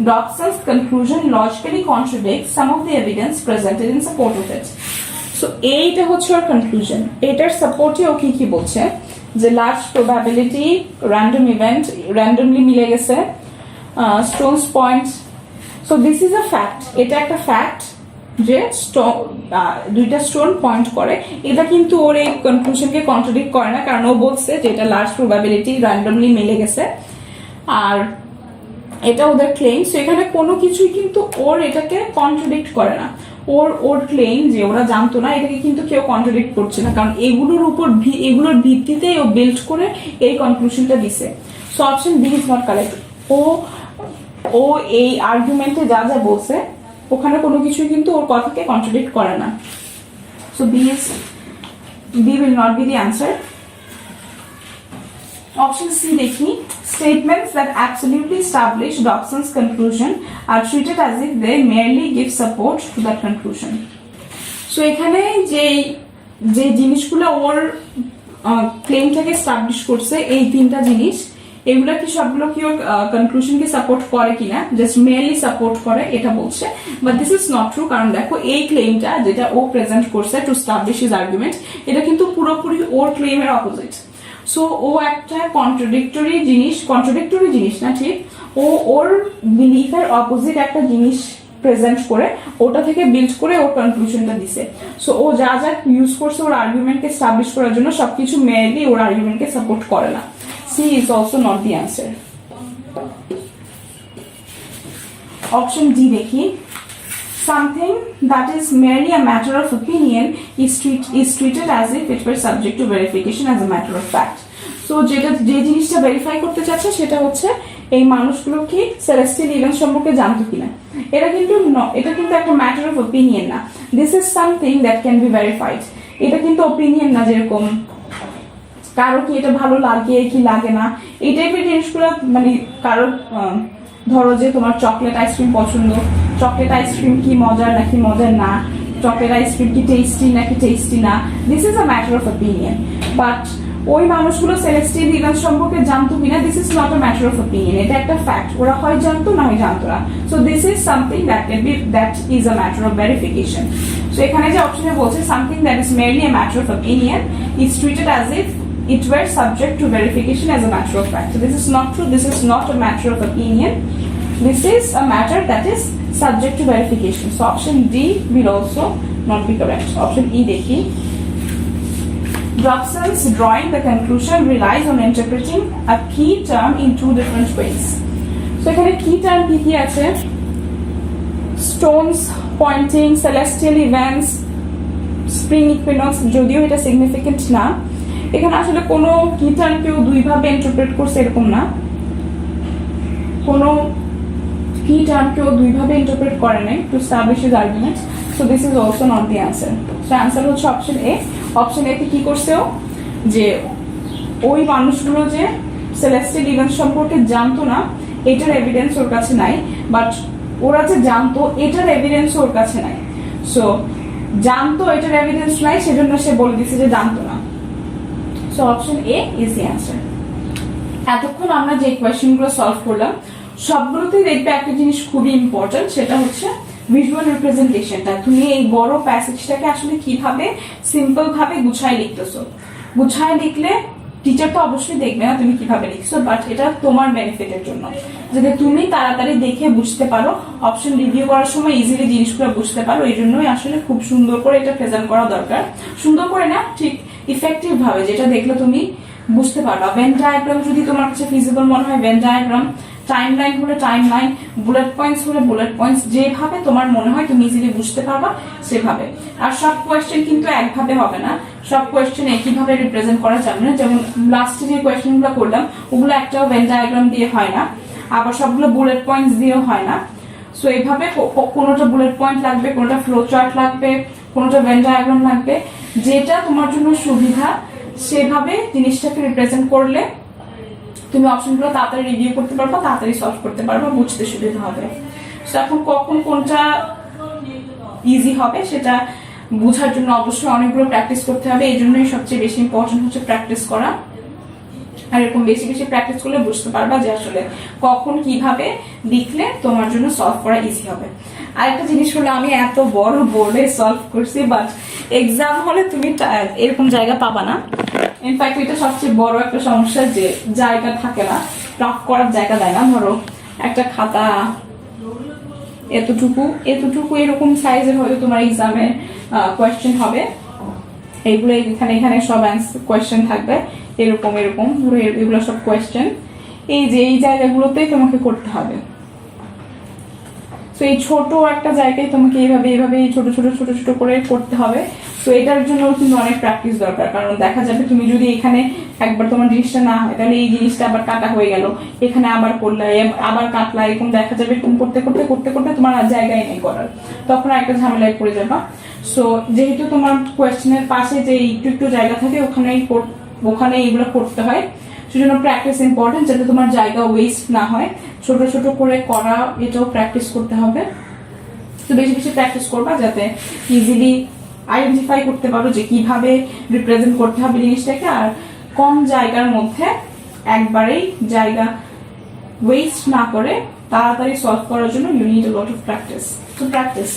Dobson's conclusion logically contradicts some of the evidence presented in support of it. So এইটা হচ্ছে ওর conclusion. এটার সাপোর্টে ও কি বলছে যে large probability random event randomly মিলে গেছে, Stones point. So this is a fact, এটা একটা ফ্যাক্ট যে দুইটা স্টোন পয়েন্ট করে। এটা কিন্তু ওর এই কনক্লুশনকে কন্ট্রাডিক্ট করে না, কারণ ও বলছে যে এটা লার্জ প্রবাবিলিটি র্যান্ডমলি মিলে গেছে, আর এটা ওদের ক্লেম। সো এখানে কোনো কিছুই কিন্তু ওর এটাকে কন্ট্রাডিক্ট করে না। ওর ক্লেম যে ওরা জানতো না এটাকে কিন্তু কেউ কন্ট্রাডিক্ট করছে না, কারণ এগুলোর ভিত্তিতে ও বিল্ড করে এই কনক্লুশনটা দিছে। So option B is not correct. ও এই আর্গুমেন্টে যা যা বলছে ওখানে কোনো কিছুই কিন্তু ওর কথাকে কন্ট্রাডিক্ট করে না। So B will not be the answer. Option C দেখি, statements that absolutely establish Dobson's conclusion are treated as if they merely give support to that conclusion. So এখানে যে জিনিসগুলো ওর ক্লেমটাকে এস্টাবলিশ করছে, এই তিনটা জিনিস, এগুলা কি সবগুলো কি ওর কনক্লুশনকে সাপোর্ট করে কিনা, জাস্ট মেয়ারলি সাপোর্ট করে এটা বলছে। But this is not true, কারণ দেখো এই ক্লেমটা যেটা ও প্রেজেন্ট করছে টু এস্টাবলিশ হিজ আর্গুমেন্ট, এটা কিন্তু পুরোপুরি ওর ক্লেমের অপোজিট। সো ও একটা কন্ট্রাডিক্টরি জিনিস না, ঠিক ওর বিলিফের অপোজিট একটা জিনিস প্রেজেন্ট করে ওটা থেকে বিল্ড করে ওর কনক্লুশনটা দিছে। সো ও যা ইউজ করছে ওর আর্গুমেন্টকে এস্টাবলিশ করার জন্য সবকিছু মেয়ারলি ওর আর্গুমেন্টকে সাপোর্ট করে না। C is also not the answer. Option D দেখি, something that is merely a matter of opinion is treated as if it were subject to verification as a matter of fact. So যে জিনিসটা verify করতে চাচ্ছে সেটা হচ্ছে এই মানুষগুলো কি সেলেস্টিয়াল ইভেন্ট সম্পর্কে জানতো কিনা। এটা কিন্তু একটা ম্যাটার অফ ওপিনিয়ন না, this is something that can be verified. এটা কিন্তু ওপিনিয়ন না, যেরকম কারো কি এটা ভালো লাগে কি লাগে না এই টাইপের জিনিসগুলো, মানে কারো ধরো যে তোমার চকলেট আইসক্রিম পছন্দ, চকলেট আইসক্রিম কি মজার নাকি মজার না, চকলেট আইসক্রিম কি টেস্টি নাকি টেস্টি না, this is a matter of opinion. But ওই মানুষগুলো সেলেস্টিয়াল ইভেন্ট সম্পর্কে জানতো কিনা, this is not a matter of opinion, এটা একটা ফ্যাক্ট। ওরা হয় জানতো না হয় জানতো না। So this is something that is a matter of verification. So এখানে যে অপশনে বলছে something that is merely a matter of opinion is treated as if it were subject to verification as a matter of fact. So this is not true. This is not a matter of opinion. This is a matter that is subject to verification. So option D will also not be correct. Option E দেখি, Dobson's drawing the conclusion relies on interpreting a key term in two different ways. So এখানে key term কি আছে? Stones pointing, celestial events, spring equinox, যদিও এটা significant না, এখানে আসলে কোনো key term কেউ দুইভাবে ইন্টারপ্রেট করছে এরকম না, কোনো key term কেউ দুইভাবে ইন্টারপ্রেট করে নাই to establish his arguments. So this is also not the answer. So answer হচ্ছে অপশন এ। অপশন এ কি করছে ও, যে ওই মানুষগুলো যে সেলেস্টিয়াল ইভেন্ট সম্পর্কে জানতো না, এটার এভিডেন্স ওর কাছে নাই, বাট ওরা যে জানতো এটার এভিডেন্স ওর কাছে নাই। সো জানতো এটার এভিডেন্স নাই, সেজন্য সে বলে দিচ্ছে যে জানতো না। So option A is the answer. এতক্ষণ আমরা যে কোয়েশ্চেনগুলো সলভ করলাম সবগুলোতেই দেখবে একটা জিনিস খুবই ইম্পর্টেন্ট, সেটা হচ্ছে ভিজুয়াল রিপ্রেজেন্টেশনটা। তুমি এই বড় প্যাসেজটাকে আসলে কিভাবে সিম্পল ভাবে গুছায় লিখতেছো। গুছায় লিখলে টিচার তো অবশ্যই দেখবে না তুমি কিভাবে লিখছো, বাট এটা তোমার বেনিফিটের জন্য, যাতে তুমি তাড়াতাড়ি দেখে বুঝতে পারো, অপশন রিভিউ করার সময় ইজিলি জিনিসগুলো বুঝতে পারো। এই জন্যই আসলে খুব সুন্দর করে এটা প্রেজেন্ট করা দরকার। সুন্দর করে না, ঠিক ইফেক্টিভ ভাবে, যেটা দেখলে তুমি বুঝতে পারবা। ভেন ডায়াগ্রাম যদি তোমার কাছে ফিজিবল মনে হয় ভেন ডায়াগ্রাম, টাইমলাইন হলে টাইমলাইন, বুলেট পয়েন্টস হলে বুলেট পয়েন্টস, যেভাবে তোমার মনে হয় তুমি ইজিলি বুঝতে পারবা সেভাবে। আর সব কোয়েশ্চেন কিন্তু একভাবে হবে না, সব কোয়েশ্চেন একইভাবে রিপ্রেজেন্ট করা যাবে না। যেমন লাস্টে যে কোয়েশ্চেনগুলো করলাম ওগুলো একটাও ভেন ডায়াগ্রাম দিয়ে হয় না, আবার সবগুলো বুলেট পয়েন্টস দিয়েও হয় না। সো এইভাবে কোনোটা বুলেট পয়েন্ট লাগবে, কোনোটা ফ্লো চার্ট লাগবে, কোনোটা ভেন ডায়াগ্রাম লাগবে, যেটা তোমার জন্য সুবিধা সেভাবে জিনিসটাকে রিপ্রেজেন্ট করলে তুমি অপশনগুলো তাড়াতাড়ি রিভিউ করতে পারবা, তাড়াতাড়ি সলভ করতে পারবা, বুঝতে সুবিধা হবে। সো এখন কখন কোনটা ইজি হবে সেটা বোঝার জন্য অবশ্যই অনেকগুলো প্র্যাকটিস করতে হবে। এই জন্যই সবচেয়ে বেশি ইম্পর্টেন্ট হচ্ছে প্র্যাকটিস করা। আর এরকম বেশি বেশি প্র্যাকটিস করলে বুঝতে পারবা যে আসলে কখন কিভাবে লিখলে তোমার জন্য সলভ করা ইজি হবে। আর একটা জিনিস হলো, আমি এত বড় বোর্ডে সলভ করছি, বাট এক্সাম হলে তুমি এরকম জায়গা পাবা না। ইনফ্যাক্ট এটা সবচেয়ে বড় একটা সমস্যা, যে জায়গা থাকে না, রাফ করার জায়গা দেয় না। ধরো একটা খাতা এতটুকু এতটুকু এরকম সাইজের হয়তো তোমার এক্সামে কোয়েশ্চেন হবে, এইগুলো এখানে এখানে সব কোয়েশ্চেন থাকবে এরকম এরকম, ধরো এগুলো সব কোয়েশ্চেন এই যে এই জায়গাগুলোতেই তোমাকে করতে হবে। তো এই ছোট একটা জায়গায় তোমাকে এইভাবে এইভাবে ছোট ছোট ছোট ছোট করে করতে হবে। তো এটার জন্য কিন্তু অনেক প্র্যাকটিস দরকার, কারণ দেখা যাবে তুমি যদি এখানে একবার তোমার জিনিসটা না হয় তাহলে এই জিনিসটা আবার কাটা হয়ে গেল, এখানে আবার করলা আবার কাটলা, এরকম দেখা যাবে এরকম করতে করতে করতে করতে তোমার আর জায়গায় নেই করার, তখন একটা ঝামেলায় পড়ে যাবা। সো যেহেতু তোমার কোয়েশ্চেনের পাশে যে একটু একটু জায়গা থাকে ওখানে এইগুলো করতে হয়, সেজন্য প্র্যাকটিস ইম্পর্টেন্ট, যাতে তোমার জায়গা ওয়েস্ট না হয়। ছোট ছোট করে করা এটাও প্র্যাকটিস করতে হবে। তো বেশি বেশি প্র্যাকটিস করবা যাতে ইজিলি আইডেন্টিফাই করতে পারো যে কিভাবে রিপ্রেজেন্ট করতে হবে জিনিসটাকে, আর কম জায়গার মধ্যে একবারেই জায়গা ওয়েস্ট না করে তাড়াতাড়ি সলভ করার জন্য you need a lot of practice. তো প্র্যাকটিস